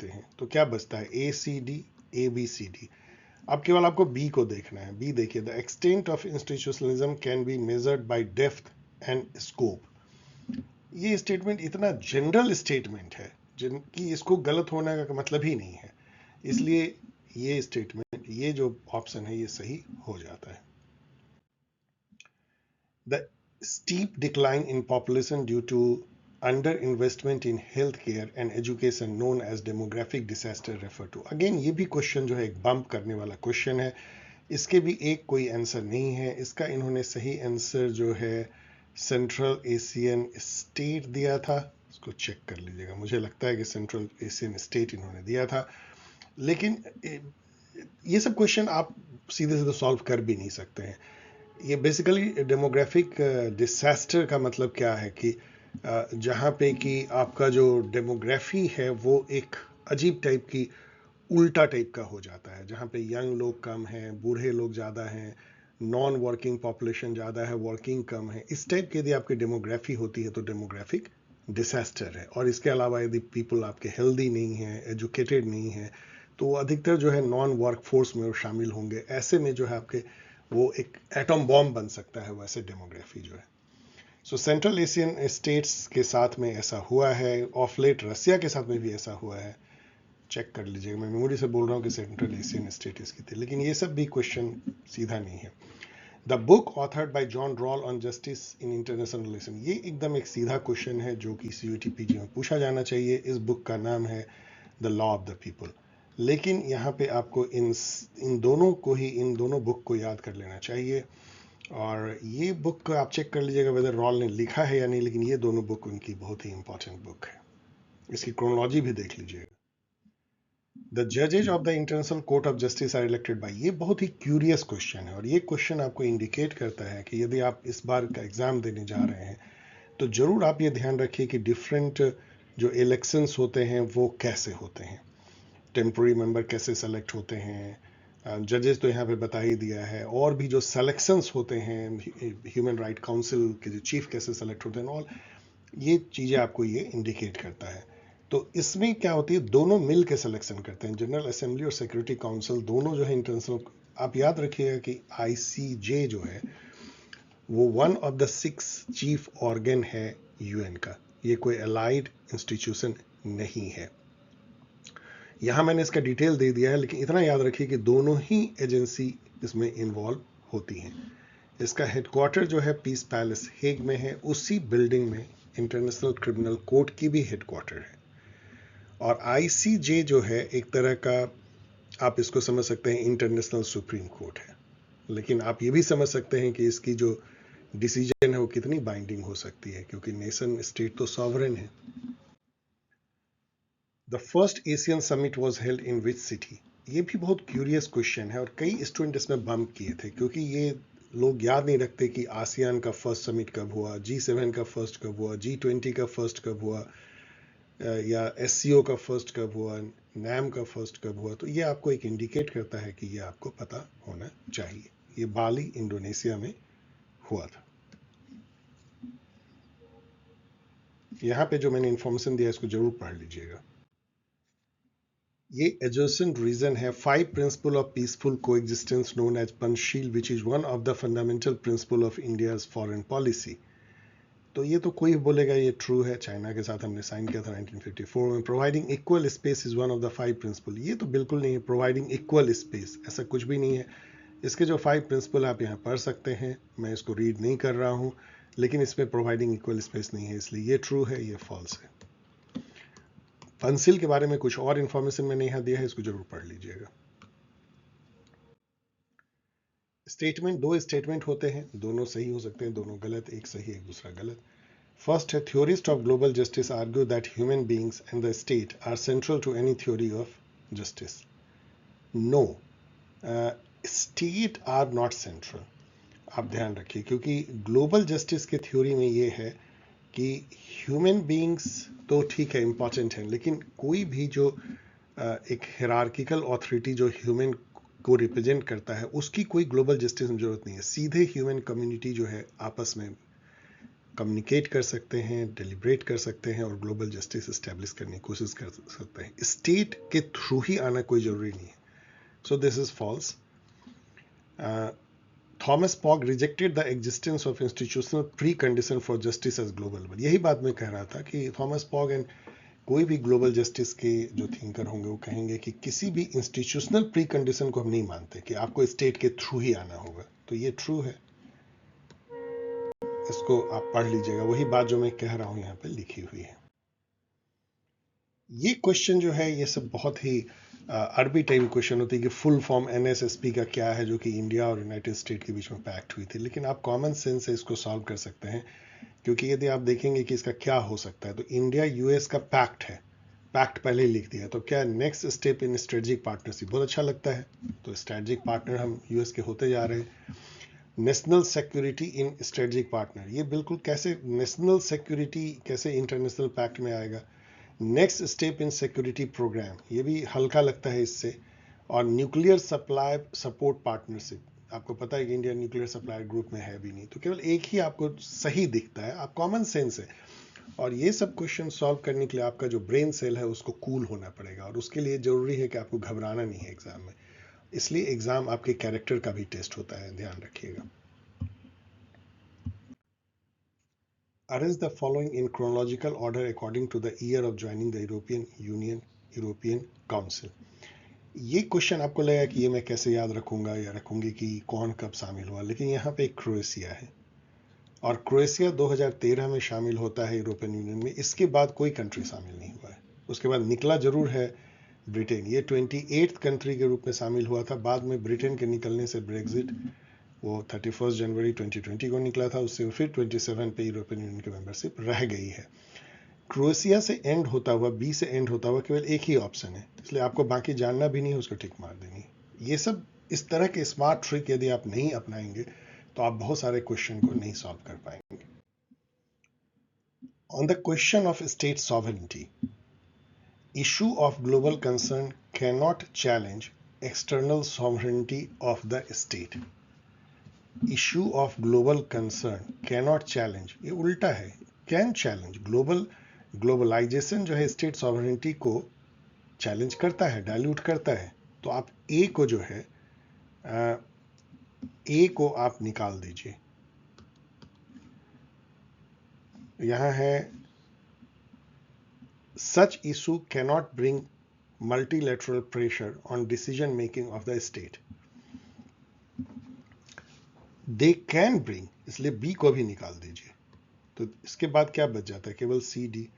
हैं तो क्या बचता है? ACD, ABCD। अब केवल आपको बी को देखना है। बी देखिए, the extent of institutionalism can be measured by depth and scope. ये स्टेटमेंट इतना जनरल स्टेटमेंट है जिनकी इसको गलत होने का मतलब ही नहीं है, इसलिए ये स्टेटमेंट, ये जो ऑप्शन है, ये सही हो जाता है। The steep decline in population due to under investment in healthcare and education known as demographic disaster refer to। Again ये भी क्वेश्चन जो है एक बम्प करने वाला क्वेश्चन है। इसके भी एक कोई आंसर नहीं है। इसका इन्होंने सही आंसर जो है सेंट्रल एशियन स्टेट दिया था, इसको चेक कर लीजिएगा, मुझे लगता है कि सेंट्रल एशियन स्टेट इन्होंने दिया था, लेकिन ये सब क्वेश्चन आप सीधे सीधे सॉल्व कर भी नहीं सकते हैं। ये बेसिकली डेमोग्राफिक डिसास्टर का मतलब क्या है कि जहाँ पे कि आपका जो डेमोग्राफी है वो एक अजीब टाइप की उल्टा टाइप का हो जाता है, जहाँ पे यंग लोग कम हैं, बूढ़े लोग ज़्यादा हैं, नॉन वर्किंग पॉपुलेशन ज़्यादा है, वर्किंग कम है। इस टाइप की यदि आपकी डेमोग्राफी होती है तो डेमोग्राफिक डिसास्टर है। और इसके अलावा यदि पीपल आपके हेल्दी नहीं है, एजुकेटेड नहीं है, तो वो अधिकतर जो है नॉन वर्क फोर्स में वो शामिल होंगे। ऐसे में जो है आपके वो एक एटम बॉम्ब बन सकता है, वैसे डेमोग्राफी जो है। सो सेंट्रल एशियन स्टेट्स के साथ में ऐसा हुआ है, ऑफ लेट रसिया के साथ में भी ऐसा हुआ है। चेक कर लीजिएगा, मैं मेमोरी से बोल रहा हूँ कि सेंट्रल एशियन स्टेट्स की थी, लेकिन ये सब भी क्वेश्चन सीधा नहीं है। The book authored by John Rawl on justice in international relation, ये एकदम एक सीधा क्वेश्चन है जो कि CUET PG में पूछा जाना चाहिए। इस बुक का नाम है the law of the people, लेकिन यहाँ पे आपको इन दोनों को ही, इन दोनों बुक को याद कर लेना चाहिए। और ये बुक आप चेक कर लीजिएगा वेदर रॉल ने लिखा है या नहीं, लेकिन ये दोनों बुक उनकी बहुत ही इंपॉर्टेंट बुक है। इसकी क्रोनोलॉजी भी देख लीजिएगा। द जजेज of the international court of justice are elected by, ये बहुत ही क्यूरियस क्वेश्चन है, और ये क्वेश्चन आपको इंडिकेट करता है कि यदि आप इस बार का एग्जाम देने जा रहे हैं तो जरूर आप ये ध्यान रखिए कि डिफरेंट जो इलेक्शंस होते हैं वो कैसे होते हैं, टेम्पोरी मेंबर कैसे सेलेक्ट होते हैं, जजेस तो यहाँ पे बता ही दिया है, और भी जो सेलेक्शंस होते हैं, ह्यूमन राइट काउंसिल के जो चीफ कैसे सेलेक्ट होते हैं, ऑल ये चीज़ें आपको ये इंडिकेट करता है। तो इसमें क्या होती है, दोनों मिल के सिलेक्शन करते हैं, जनरल असेंबली और सिक्योरिटी काउंसिल दोनों जो है इंटरनेशनल। आप याद रखिएगा कि ICJ जो है वो 1 ऑफ द 6 चीफ ऑर्गन है UN का, ये कोई अलाइड इंस्टीट्यूशन नहीं है। यहां मैंने इसका डिटेल दे दिया है, लेकिन इतना याद रखिए कि दोनों ही एजेंसी इसमें इन्वॉल्व होती हैं। इसका हेडक्वार्टर जो है पीस पैलेस हेग में है, उसी बिल्डिंग में इंटरनेशनल क्रिमिनल कोर्ट की भी हेडक्वार्टर है। और ICJ जो है एक तरह का, आप इसको समझ सकते हैं इंटरनेशनल सुप्रीम कोर्ट है, लेकिन आप ये भी समझ सकते हैं कि इसकी जो डिसीजन है वो कितनी बाइंडिंग हो सकती है, क्योंकि नेशन स्टेट तो सॉवरेन है। The first Asian summit was held in which city, ये भी बहुत क्यूरियस क्वेश्चन है, और कई स्टूडेंट इसमें बम्प किए थे, क्योंकि ये लोग याद नहीं रखते कि आसियान का फर्स्ट समिट कब हुआ, G7 का फर्स्ट कब हुआ, G20 का फर्स्ट कब हुआ, या SCO का फर्स्ट कब हुआ, NAM का फर्स्ट कब हुआ। तो ये आपको एक इंडिकेट करता है कि ये आपको पता होना चाहिए। ये बाली इंडोनेशिया में हुआ था। यहाँ पे जो मैंने इंफॉर्मेशन दिया इसको जरूर पढ़ लीजिएगा। ये एडजेसेंट रीजन है 5 principle of peaceful coexistence known as Panchsheel, which is one of the fundamental principle of India's foreign policy. तो ये तो कोई बोलेगा ये ट्रू है, चाइना के साथ हमने साइन किया था 1954 में। Providing equal space is one of the 5 principle, ये तो बिल्कुल नहीं है। प्रोवाइडिंग इक्वल स्पेस ऐसा कुछ भी नहीं है। इसके जो 5 प्रिंसिपल आप यहाँ पढ़ सकते हैं, मैं इसको रीड नहीं कर रहा हूँ, लेकिन इसमें प्रोवाइडिंग इक्वल स्पेस नहीं है, इसलिए ये ट्रू है, ये फॉल्स है। पंसिल के बारे में कुछ और इंफॉर्मेशन मैंने यहाँ दिया है, इसको जरूर पढ़ लीजिएगा। स्टेटमेंट, 2 स्टेटमेंट होते हैं, दोनों सही हो सकते हैं, दोनों गलत, एक सही एक दूसरा गलत। फर्स्ट है, theorists of global justice argue that human beings and the state are central to any theory of justice. No, state are not central. आप ध्यान रखिए, क्योंकि ग्लोबल जस्टिस के थ्योरी में ये है कि ह्यूमन बींग्स तो ठीक है इंपॉर्टेंट है, लेकिन कोई भी जो एक हिरार्किकल ऑथोरिटी जो ह्यूमन को रिप्रेजेंट करता है, उसकी कोई ग्लोबल जस्टिस में जरूरत नहीं है। सीधे ह्यूमन कम्युनिटी जो है आपस में कम्युनिकेट कर सकते हैं, डिलिब्रेट कर सकते हैं, और ग्लोबल जस्टिस इस्टेब्लिश करने की कोशिश कर सकते हैं। स्टेट के थ्रू ही आना कोई जरूरी नहीं है। So this is false. Thomas Pogge rejected the existence of institutional precondition for justice as global. यही बात मैं कह रहा था कि थॉमस पॉग एंड कोई भी ग्लोबल जस्टिस के जो थिंकर होंगे वो कहेंगे कि किसी भी इंस्टीट्यूशनल प्री कंडीशन को हम नहीं मानते, कि आपको स्टेट के थ्रू ही आना होगा। तो ये ट्रू है, इसको आप पढ़ लीजिएगा, वही बात जो मैं कह रहा हूं यहाँ पे लिखी हुई है। ये क्वेश्चन जो है ये सब बहुत ही अरबी टाइप क्वेश्चन होती है कि फुल फॉर्म NSSP का क्या है, जो कि इंडिया और यूनाइटेड स्टेट के बीच में पैक्ट हुई थी, लेकिन आप कॉमन सेंस से इसको सॉल्व कर सकते हैं क्योंकि यदि आप देखेंगे कि इसका क्या हो सकता है, तो इंडिया यूएस का पैक्ट है, पैक्ट पहले ही लिख दिया, तो क्या नेक्स्ट स्टेप इन स्ट्रेटेजिक पार्टनरशिप, बहुत अच्छा लगता है। तो स्ट्रेटेजिक पार्टनर हम यूएस के होते जा रहे हैं। National security in strategic partner, ये बिल्कुल कैसे नेशनल सिक्योरिटी कैसे इंटरनेशनल पैक्ट में आएगा। Next step in security program, ये भी हल्का लगता है इससे। और न्यूक्लियर सप्लाई सपोर्ट पार्टनरशिप, आपको पता है कि इंडिया न्यूक्लियर सप्लाई ग्रुप में है भी नहीं, तो केवल एक ही आपको सही दिखता है, आप कॉमन सेंस है। और ये सब क्वेश्चन सॉल्व करने के लिए आपका जो ब्रेन सेल है उसको कूल होना पड़ेगा, और उसके लिए जरूरी है कि आपको घबराना नहीं है एग्जाम में। इसलिए एग्जाम आपके कैरेक्टर का भी टेस्ट होता है, ध्यान रखिएगा। Arrange the following in chronological order according to the year of joining the European Union, European Council. ये क्वेश्चन आपको लगेगा कि ये मैं कैसे याद रखूंगा या रखूंगी कि कौन कब शामिल हुआ, लेकिन यहाँ पे क्रोएशिया है, और क्रोएशिया 2013 में शामिल होता है यूरोपियन यूनियन में। इसके बाद कोई कंट्री शामिल नहीं हुआ है। उसके बाद निकला जरूर है ब्रिटेन, ये 28th कंट्री के रूप में शामिल हुआ था। बाद में ब्रिटेन के निकलने से ब्रेक्जिट वो 31 जनवरी 2020 को निकला था, उससे फिर 27 पे यूरोपियन यूनियन की मेंबरशिप रह गई है। क्रोएशिया से एंड होता हुआ, बी से एंड होता हुआ केवल एक ही ऑप्शन है, इसलिए आपको बाकी जानना भी नहीं है, उसको टिक मार देनी। ये सब इस तरह के स्मार्ट ट्रिक यदि आप नहीं अपनाएंगे तो आप बहुत सारे क्वेश्चन को नहीं सॉल्व कर पाएंगे। On the question of state sovereignty, issue of global concern cannot challenge external sovereignty of the state. Issue of global concern cannot challenge, ये उल्टा है, can challenge। ग्लोबलाइजेशन जो है स्टेट सॉवरेनिटी को चैलेंज करता है, डाइल्यूट करता है। तो आप ए को जो है ए को आप निकाल दीजिए, यहां है such issue cannot bring multilateral pressure on decision making of the state. They can bring, इसलिए बी को भी निकाल दीजिए। तो इसके बाद क्या बच जाता है, केवल C D.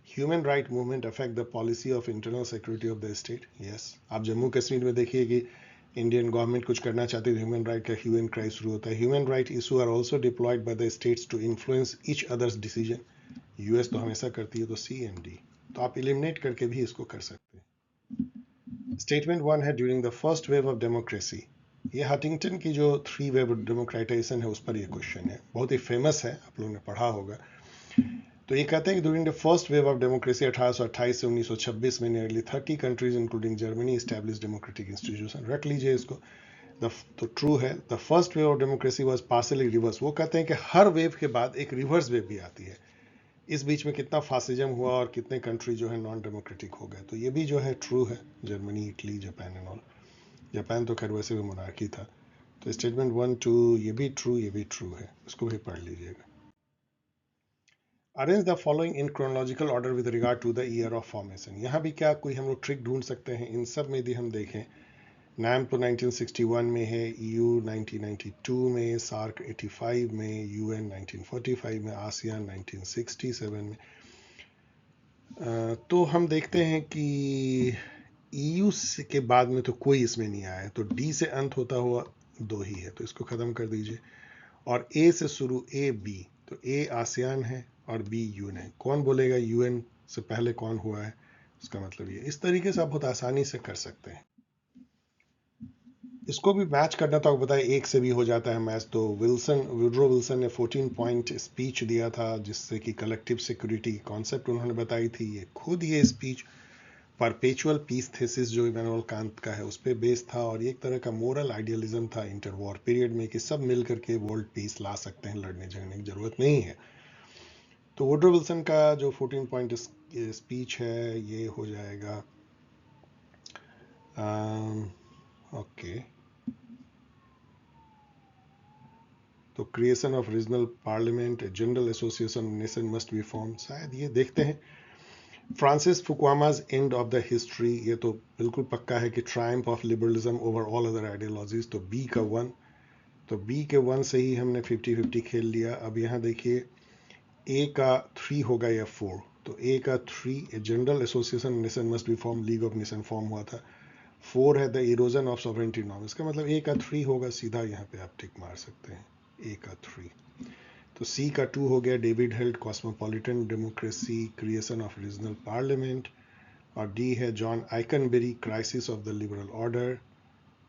Human right movement affect the policy of internal security of the state, yes. आप जम्मू कश्मीर में देखिए कि इंडियन गवर्नमेंट कुछ करना चाहती है, ह्यूमन राइट का ह्यू एंड क्राई शुरू होता है। Human right issue are also deployed by the states to influence each others decision, US तो हमेशा करती है, तो सी एंड डी। तो आप एलिमिनेट करके भी इसको कर सकते हैं। स्टेटमेंट 1 है during the first wave of democracy, ये हटिंगटन की जो 3 वेव डेमोक्रेटाइजेशन है उस पर ये क्वेश्चन है, बहुत ही फेमस है, आप लोगों ने पढ़ा होगा। तो ये कहते हैं कि during the first wave of democracy 1828 से 1926 में nearly 30 countries including Germany establish democratic institution, रख लीजिए इसको। तो ट्रू है, the first wave of democracy was partially reverse. वो कहते हैं कि हर वेव के बाद एक रिवर्स वेव भी आती है, इस बीच में कितना फासिज्म हुआ और कितने कंट्री जो है नॉन डेमोक्रेटिक हो गए, तो ये भी जो है ट्रू है, Germany, Italy, Japan and all. Japan तो खैर वैसे भी मोनार्की था। तो स्टेटमेंट 1 2 ये भी ट्रू है, इसको भी पढ़ लीजिएगा। Arrange the following in chronological order with regard to the year of formation, यहाँ भी क्या कोई हम लोग ट्रिक ढूंढ सकते हैं। इन सब में यदि हम देखें, नाम तो 1961 में है, EU 1992 में, सार्क 85 में, UN 1945 में, आसियान 1967 में। तो हम देखते हैं कि EU के बाद में तो कोई इसमें नहीं आया है, तो D से अंत होता हुआ 2 ही है, तो इसको खत्म कर दीजिए। और A से शुरू, A B, तो A आसियान है और B UN है। कौन बोलेगा UN से पहले कौन हुआ है, उसका मतलब ये। इस तरीके से आप बहुत आसानी से कर सकते हैं। इसको भी मैच करना तो आपको बताया, एक से भी हो जाता है मैच। तो वुडरो विल्सन ने 14 पॉइंट स्पीच दिया था, जिससे कि कलेक्टिव सिक्योरिटी की कॉन्सेप्ट उन्होंने बताई थी। ये खुद ये स्पीच परपेचुअल पीस थेसिस जो इमैनुअल कांत का है उस पर बेस्ड था, और ये एक तरह का मोरल आइडियलिज्म था इंटर वॉर पीरियड में, कि सब मिल करके वर्ल्ड पीस ला सकते हैं, लड़ने झगड़ने की जरूरत नहीं है। तो वुडरो विल्सन का जो 14 पॉइंट स्पीच है ये हो जाएगा ओके। तो creation of regional parliament, general association nation must be form, शायद ये देखते हैं। Francis Fukuyama's end of the history, ये तो बिल्कुल पक्का है कि triumph of liberalism over all other ideologies, तो बी का 1। तो बी के 1 से ही हमने 50-50 खेल लिया। अब यहाँ देखिए ए का 3 होगा या 4, तो ए का 3 general association nation must be form, league of nation form हुआ था। 4 है the erosion of sovereignty norm, इसका मतलब ए का 3 होगा, सीधा यहाँ पे आप टिक मार सकते हैं, ए का 3। तो सी का 2 हो गया, David Held, cosmopolitan democracy, creation of regional parliament. और डी है John Ikenberry, crisis of the liberal order.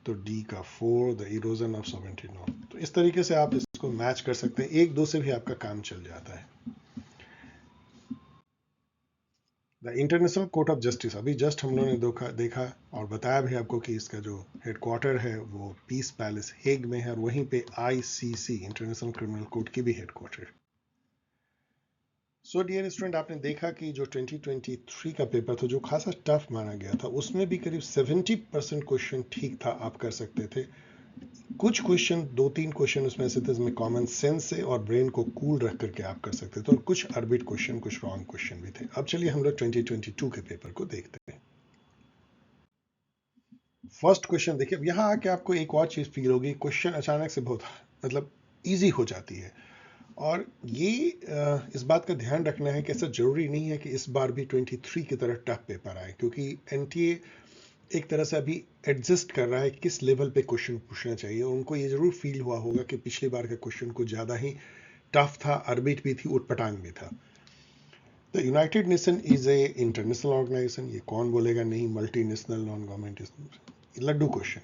तो डी का 4, the erosion of sovereignty law. तो इस तरीके से आप इसको मैच कर सकते हैं, एक दो से भी आपका काम चल जाता है। The international court of justice, अभी जस्ट हम लोगों ने देखा और बताया भी आपको कि इसका जो हेडक्वार्टर है वो पीस पैलेस हेग में है, और वहीं पे आईसीसी इंटरनेशनल क्रिमिनल कोर्ट की भी हेडक्वार्टर है। सो डियर स्टूडेंट, आपने देखा कि जो 2023 का पेपर था जो खासा टफ माना गया था, उसमें भी करीब 70% क्वेश्चन ठीक था, आप कर सकते थे। कुछ क्वेश्चन, 2-3 क्वेश्चन उसमें ऐसे थे जिसमें कॉमन सेंस से और ब्रेन को कूल रख करके आप कर सकते थे, और कुछ अर्बिट क्वेश्चन, कुछ रॉन्ग क्वेश्चन भी थे। अब चलिए हम लोग 2022 के पेपर को देखते हैं। फर्स्ट क्वेश्चन देखिए, अब यहाँ आके आपको एक और चीज फील होगी, क्वेश्चन अचानक से बहुत मतलब इजी हो जाती है। और ये इस बात का ध्यान रखना है कि ऐसा जरूरी नहीं है कि इस बार भी 23 की तरह टफ पेपर आए, क्योंकि एनटीए एक तरह से अभी एडजस्ट कर रहा है किस लेवल पे क्वेश्चन पूछना चाहिए। और उनको ये जरूर फील हुआ होगा कि पिछली बार का क्वेश्चन कुछ ज्यादा ही टफ था, अर्बिट भी थी, उटपटांग भी था। The United Nation is a international organization, ये कौन बोलेगा नहीं, multinational, non government. Laddoo question,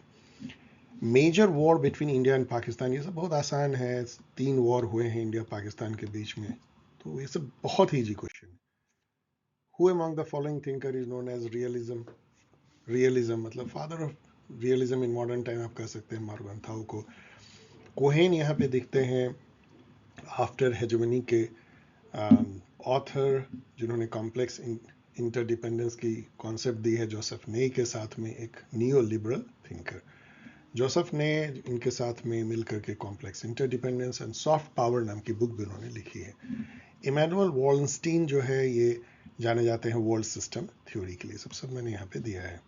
major war between India and Pakistan, ये सब बहुत आसान है, 3 वॉर हुए हैं इंडिया पाकिस्तान के बीच में, तो ये सब बहुत ही इजी क्वेश्चन है। Who among the following thinker is known as realism, realism मतलब father of realism in modern time आप कह सकते हैं मॉर्गन थाउ को। कोहेन यहाँ पे दिखते हैं आफ्टर हेजेमनी के ऑथर, जिन्होंने कॉम्प्लेक्स इंटरडिपेंडेंस की कॉन्सेप्ट दी है जोसेफ ने के साथ में, एक नियो लिबरल थिंकर। जोसेफ ने इनके साथ में मिलकर के complex interdependence and soft power नाम की बुक भी उन्होंने लिखी है। इमैनुअल वॉलस्टीन जो है ये जाने जाते हैं वर्ल्ड सिस्टम थ्योरी के लिए, सब मैंने यहाँ पे दिया है।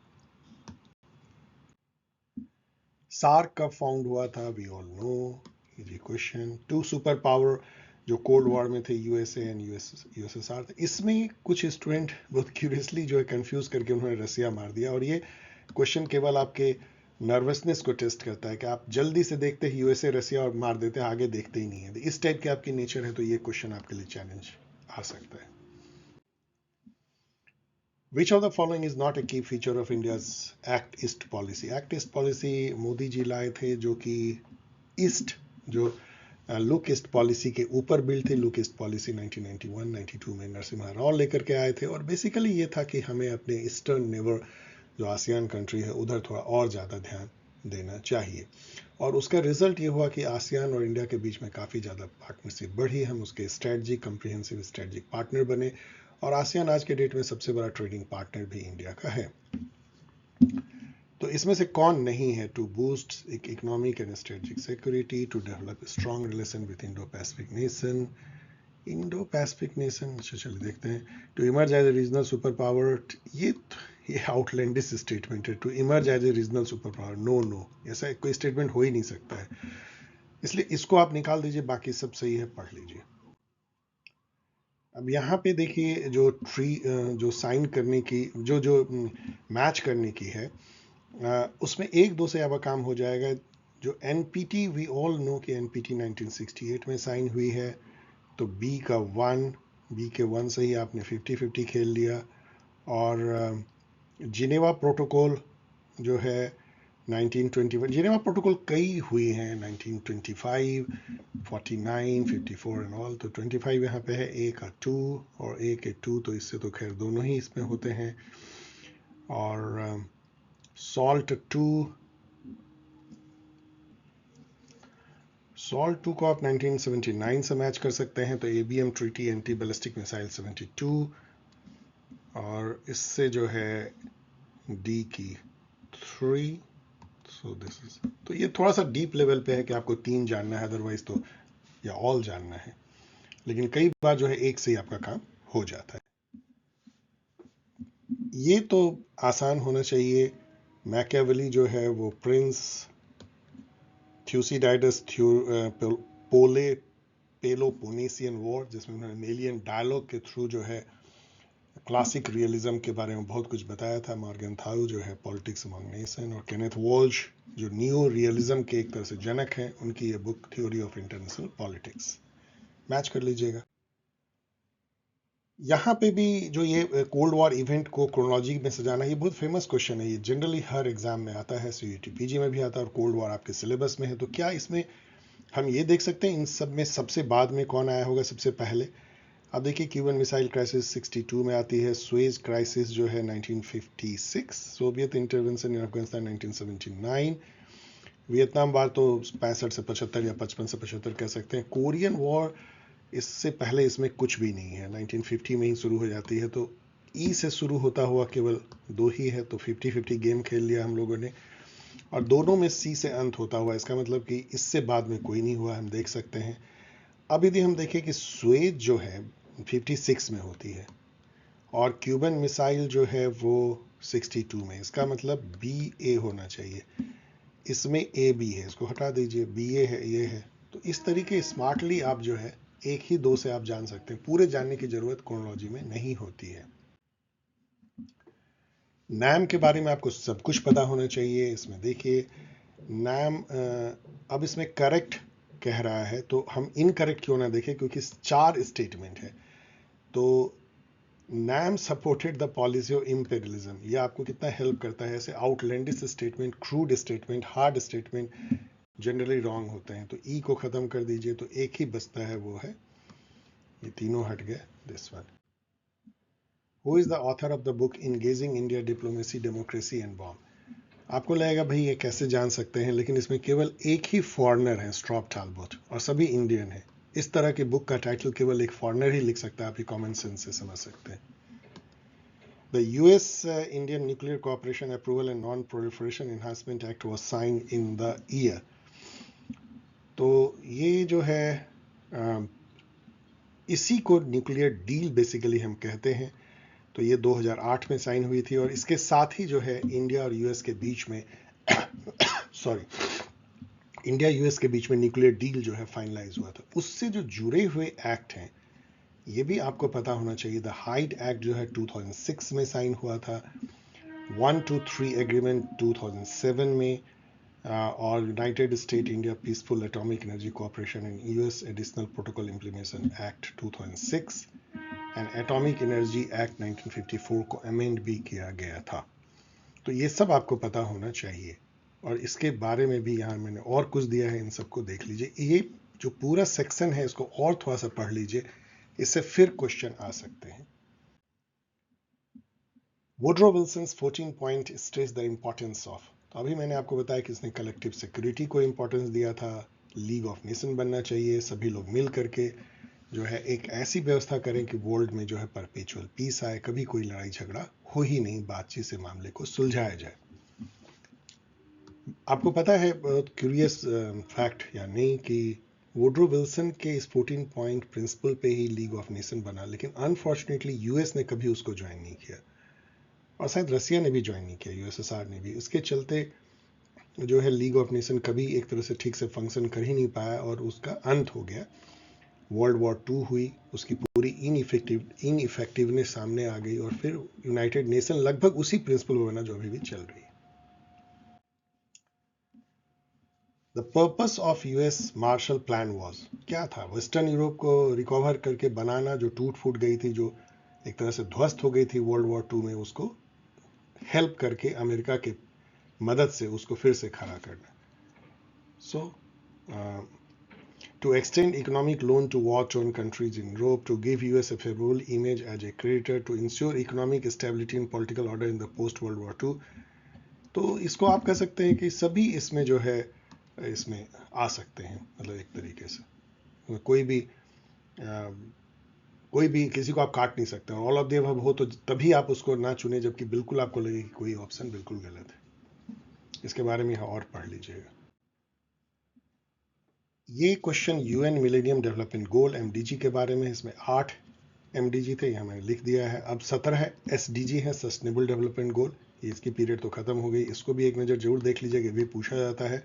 सार्क कब फाउंड हुआ था, we all know, easy question. 2 super power जो कोल्ड वॉर में थे, यूएसए एंड यूएसएसआर, इसमें कुछ स्टूडेंट बहुत क्यूरियसली जो है कंफ्यूज करके उन्होंने रसिया मार दिया, और ये क्वेश्चन केवल आपके नर्वसनेस को टेस्ट करता है कि आप जल्दी से देखते हैं यूएसए रसिया और मार देते हैं, आगे देखते ही नहीं है। इस टाइप की आपकी नेचर है तो ये क्वेश्चन आपके लिए चैलेंज आ सकता है। Which of the following is not a key feature of India's Act East policy? Act East policy Modi ji लाए थे, जो कि ईस्ट जो लुक ईस्ट पॉलिसी के ऊपर बिल थे। लुक ईस्ट पॉलिसी 1991-92 में नरसिम्हा राव लेकर के आए थे, और बेसिकली ये था कि हमें अपने ईस्टर्न नेबर जो आसियान कंट्री है उधर थोड़ा और ज़्यादा ध्यान देना चाहिए। और उसका रिजल्ट ये हुआ कि आसियान और इंडिया के बीच में काफ़ी ज़्यादा पार्टनरशिप बढ़ी, हम उसके स्ट्रेटजिक कम्प्रिहेंसिव स्ट्रेटजिक पार्टनर बने, और आसियान आज के डेट में सबसे बड़ा ट्रेडिंग पार्टनर भी इंडिया का है। तो इसमें से कौन नहीं है? To boost economic and strategic security, to develop strong relation with Indo Pacific nation, Indo Pacific nation, चलिए देखते हैं। To emerge as a regional super power, ये आउटलैंडिश स्टेटमेंट है, to emerge as a regional super power, no, ऐसा कोई statement हो ही नहीं सकता है, इसलिए इसको आप निकाल दीजिए, बाकी सब सही है, पढ़ लीजिए। अब यहाँ पे देखिए जो साइन करने की जो मैच करने की है, उसमें 1-2 से अब काम हो जाएगा। जो एनपीटी, वी ऑल नो कि एनपीटी 1968 में साइन हुई है, तो बी के 1 से ही आपने 50-50 खेल लिया। और जिनेवा प्रोटोकॉल जो है 1921, जिनेवा प्रोटोकॉल कई हुई हैं, 1925, 49, 54 एंड ऑल, तो 25 यहाँ पे है, ए का 2 और ए के 2, तो इससे तो खैर दोनों ही इसमें होते हैं। और सॉल्ट 2 को आप 1979 से मैच कर सकते हैं, तो ABM treaty anti ballistic missile 72, और इससे जो है डी की 3। सो दिस इज, तो ये थोड़ा सा डीप लेवल पे है कि आपको 3 जानना है, अदरवाइज तो या ऑल जानना है, लेकिन कई बार जो है एक से ही आपका काम हो जाता है। ये तो आसान होना चाहिए। मैकियावेली जो है वो प्रिंस थ्यूसिडाइडस पेलोपोनेसियन वॉर, जिसमें उन्होंने मेलियन डायलॉग के थ्रू जो है क्लासिक रियलिज्म के बारे में बहुत कुछ बताया था। मॉर्गन थाउ जो है पॉलिटिक्स अमंग नेशन, और केनेथ वॉल्श जो न्यू रियलिज्म के एक तरह से जनक हैं, उनकी ये book theory of international politics. Match कर लीजिएगा। यहाँ पे भी जो ये कोल्ड वॉर इवेंट को क्रोनोलॉजी में सजाना, ये बहुत फेमस क्वेश्चन है। ये जनरली हर एग्जाम में आता है, सीयूईटी पीजी में भी आता है, और कोल्ड वॉर आपके सिलेबस में है। तो क्या इसमें हम ये देख सकते हैं इन सब में सबसे बाद में कौन आया होगा सबसे पहले? अब देखिए, क्यूबन मिसाइल क्राइसिस 62 में आती है, सुएज क्राइसिस जो है 1956, सोवियत इंटरवेंशन इन अफगानिस्तान 1979, वियतनाम वार तो 65 से 75 या 55 से 75 कह सकते हैं। कोरियन वॉर इससे पहले इसमें कुछ भी नहीं है, 1950 में ही शुरू हो जाती है। तो ई से शुरू होता हुआ केवल 2 ही है, तो 50-50 गेम खेल लिया हम लोगों ने। और दोनों में सी से अंत होता हुआ, इसका मतलब कि इससे बाद में कोई नहीं हुआ, हम देख सकते हैं। अब यदि हम देखें कि सुएज जो है 56 में होती है और क्यूबन मिसाइल जो है वो 62 में, इसका मतलब बी ए होना चाहिए। इसमें ए बी है, इसको हटा दीजिए, बी ए है, ये है। तो इस तरीके स्मार्टली आप जो है एक ही दो से आप जान सकते हैं, पूरे जानने की जरूरत क्रोनोलॉजी में नहीं होती है। नाम के बारे में आपको सब कुछ पता होना चाहिए। इसमें देखिए नाम, अब इसमें करेक्ट कह रहा है, तो हम इनकरेक्ट क्यों ना देखें, क्योंकि 4 स्टेटमेंट है। तो नाम supported the policy of imperialism, ये आपको कितना हेल्प करता है। ऐसे outlandish statement, crude statement, hard statement generally wrong होते हैं। तो ई को खत्म कर दीजिए, तो एक ही बचता है, वो है, ये तीनों हट गए, this one. Who is the author of the book engaging India diplomacy democracy and bomb? आपको लगेगा भाई ये कैसे जान सकते हैं, लेकिन इसमें केवल एक ही फॉरेनर है, स्ट्रॉप टैलबॉट, और सभी इंडियन है। इस तरह की बुक का टाइटल केवल एक फॉरेनर ही लिख सकता है, आप ये कॉमन सेंस से समझ सकते हैं। The US Indian Nuclear Cooperation Approval and Non-Proliferation Enhancement Act was signed in the year. तो ये जो है इसी को न्यूक्लियर डील बेसिकली हम कहते हैं। तो ये 2008 में साइन हुई थी, और इसके साथ ही जो है इंडिया और यूएस के बीच में सॉरी, इंडिया यूएस के बीच में न्यूक्लियर डील जो है फाइनलाइज हुआ था। उससे जो जुड़े हुए एक्ट हैं ये भी आपको पता होना चाहिए। द हाइड एक्ट जो है 2006 में साइन हुआ था, 123 एग्रीमेंट 2007 में, और United state India peaceful atomic energy cooperation and US additional protocol implementation act 2006 and atomic energy act 1954 को अमेंड भी किया गया था। तो ये सब आपको पता होना चाहिए, और इसके बारे में भी यहाँ मैंने और कुछ दिया है, इन सबको देख लीजिए। ये जो पूरा सेक्शन है इसको और थोड़ा सा पढ़ लीजिए, इससे फिर क्वेश्चन आ सकते हैं। Woodrow Wilson's 14 point stress the importance of, तो अभी मैंने आपको बताया कि इसने कलेक्टिव सिक्योरिटी को इंपॉर्टेंस दिया था, लीग ऑफ नेशन बनना चाहिए, सभी लोग मिल करके जो है एक ऐसी व्यवस्था करें कि वर्ल्ड में जो है परपेचुअल पीस आए, कभी कोई लड़ाई झगड़ा हो ही नहीं, बातचीत से मामले को सुलझाया जाए। आपको पता है बहुत क्यूरियस फैक्ट या नहीं कि वुडरो विल्सन के इस 14 पॉइंट प्रिंसिपल पे ही लीग ऑफ नेशन बना, लेकिन अनफॉर्चुनेटली यूएस ने कभी उसको ज्वाइन नहीं किया, और शायद रसिया ने भी ज्वाइन नहीं किया, यूएसएसआर ने भी। इसके चलते जो है लीग ऑफ नेशन कभी एक तरह से ठीक से फंक्शन कर ही नहीं पाया, और उसका अंत हो गया। वर्ल्ड वॉर 2 हुई, उसकी पूरी इनइफेक्टिवनेस सामने आ गई, और फिर यूनाइटेड नेशन लगभग उसी प्रिंसिपल पर बना जो अभी भी चल रही है। The purpose of US Marshall plan was, क्या था? वेस्टर्न यूरोप को रिकवर करके बनाना, जो टूट फूट गई थी, जो एक तरह से ध्वस्त हो गई थी वर्ल्ड वॉर 2 में, उसको हेल्प करके अमेरिका के मदद से उसको फिर से खड़ा करना। सो to extend economic loan to war-torn countries in Europe, to give US a favorable image as a creditor, to ensure economic stability and political order in the post-World War II। तो इसको आप कह सकते हैं कि सभी इसमें जो है इसमें आ सकते हैं, मतलब एक तरीके से कोई भी किसी को आप काट नहीं सकते। ऑल ऑफ द अबव हो तो तभी आप उसको ना चुने, जबकि बिल्कुल आपको लगे कि कोई ऑप्शन बिल्कुल गलत है। इसके बारे में और पढ़ लीजिएगा। ये question UN millennium development goal MDG के बारे में, इसमें 8 एमडीजी थे, यहाँ मैंने लिख दिया है। अब 17 एसडीजी है, सस्टेनेबल डेवलपमेंट गोल। ये इसकी पीरियड तो खत्म हो गई, इसको भी एक नज़र जरूर देख लीजिएगा, भी पूछा जाता है।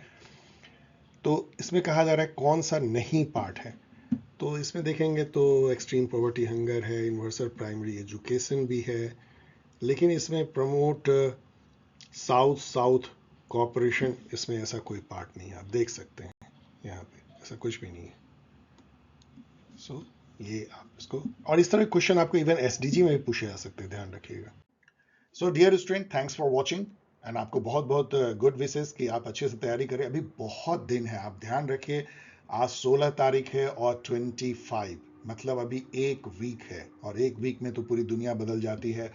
तो इसमें कहा जा रहा है कौन सा नहीं पार्ट है, तो इसमें देखेंगे तो एक्सट्रीम पॉवर्टी हंगर है, यूनिवर्सल प्राइमरी एजुकेशन भी है, लेकिन इसमें प्रमोट साउथ साउथ कोऑपरेशन, इसमें ऐसा कोई पार्ट नहीं है। आप देख सकते हैं यहाँ पे ऐसा कुछ भी नहीं है। सो ये आप इसको, और इस तरह क्वेश्चन आपको इवन एसडीजी में भी पूछे जा सकते हैं, ध्यान रखिएगा। So dear student, thanks for watching and आपको बहुत बहुत गुड विशेस कि आप अच्छे से तैयारी करें। अभी बहुत दिन है, आप ध्यान रखिए। आज 16 तारीख है और 25, मतलब अभी एक वीक है, और एक वीक में तो पूरी दुनिया बदल जाती है।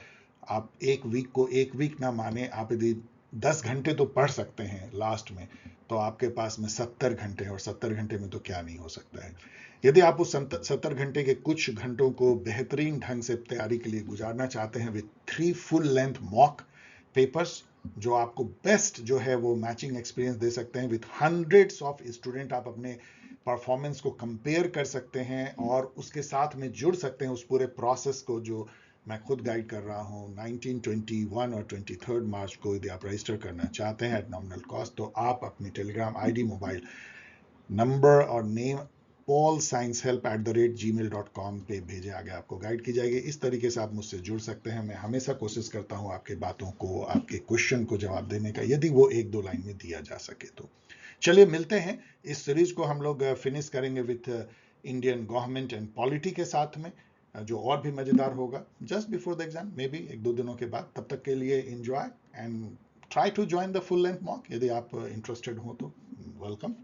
आप एक वीक को एक वीक ना माने, आप यदि 10 घंटे तो पढ़ सकते हैं लास्ट में, तो आपके पास में 70 घंटे हैं, और 70 घंटे में तो क्या नहीं हो सकता है। यदि आप उस 70 घंटे के कुछ घंटों को बेहतरीन ढंग से तैयारी के लिए गुजारना चाहते हैं with 3 full length mock papers, जो आपको बेस्ट जो है वो मैचिंग एक्सपीरियंस दे सकते हैं विथ हंड्रेड्स ऑफ स्टूडेंट, आप अपने परफॉर्मेंस को कंपेयर कर सकते हैं और उसके साथ में जुड़ सकते हैं उस पूरे प्रोसेस को जो मैं खुद गाइड कर रहा हूं। 19, 21 और 23 मार्च को यदि आप रजिस्टर करना चाहते हैं एट नॉमिनल कॉस्ट, तो आप अपनी टेलीग्राम आईडी, मोबाइल नंबर और नेम allsciencehelp@gmail.com पे भेजे, आगे आपको गाइड की जाएगी। इस तरीके से आप मुझसे जुड़ सकते हैं। मैं हमेशा कोशिश करता हूं आपके बातों को, आपके क्वेश्चन को जवाब देने का, यदि वो 1-2 लाइन में दिया जा सके तो। चलिए मिलते हैं। इस सीरीज को हम लोग फिनिश करेंगे with Indian government and polity के साथ में, जो और भी मजेदार होगा, just before the exam, maybe 1-2 दिनों के बाद। तब तक के लिए enjoy and try to join the full length mock, यदि आप इंटरेस्टेड हो तो वेलकम।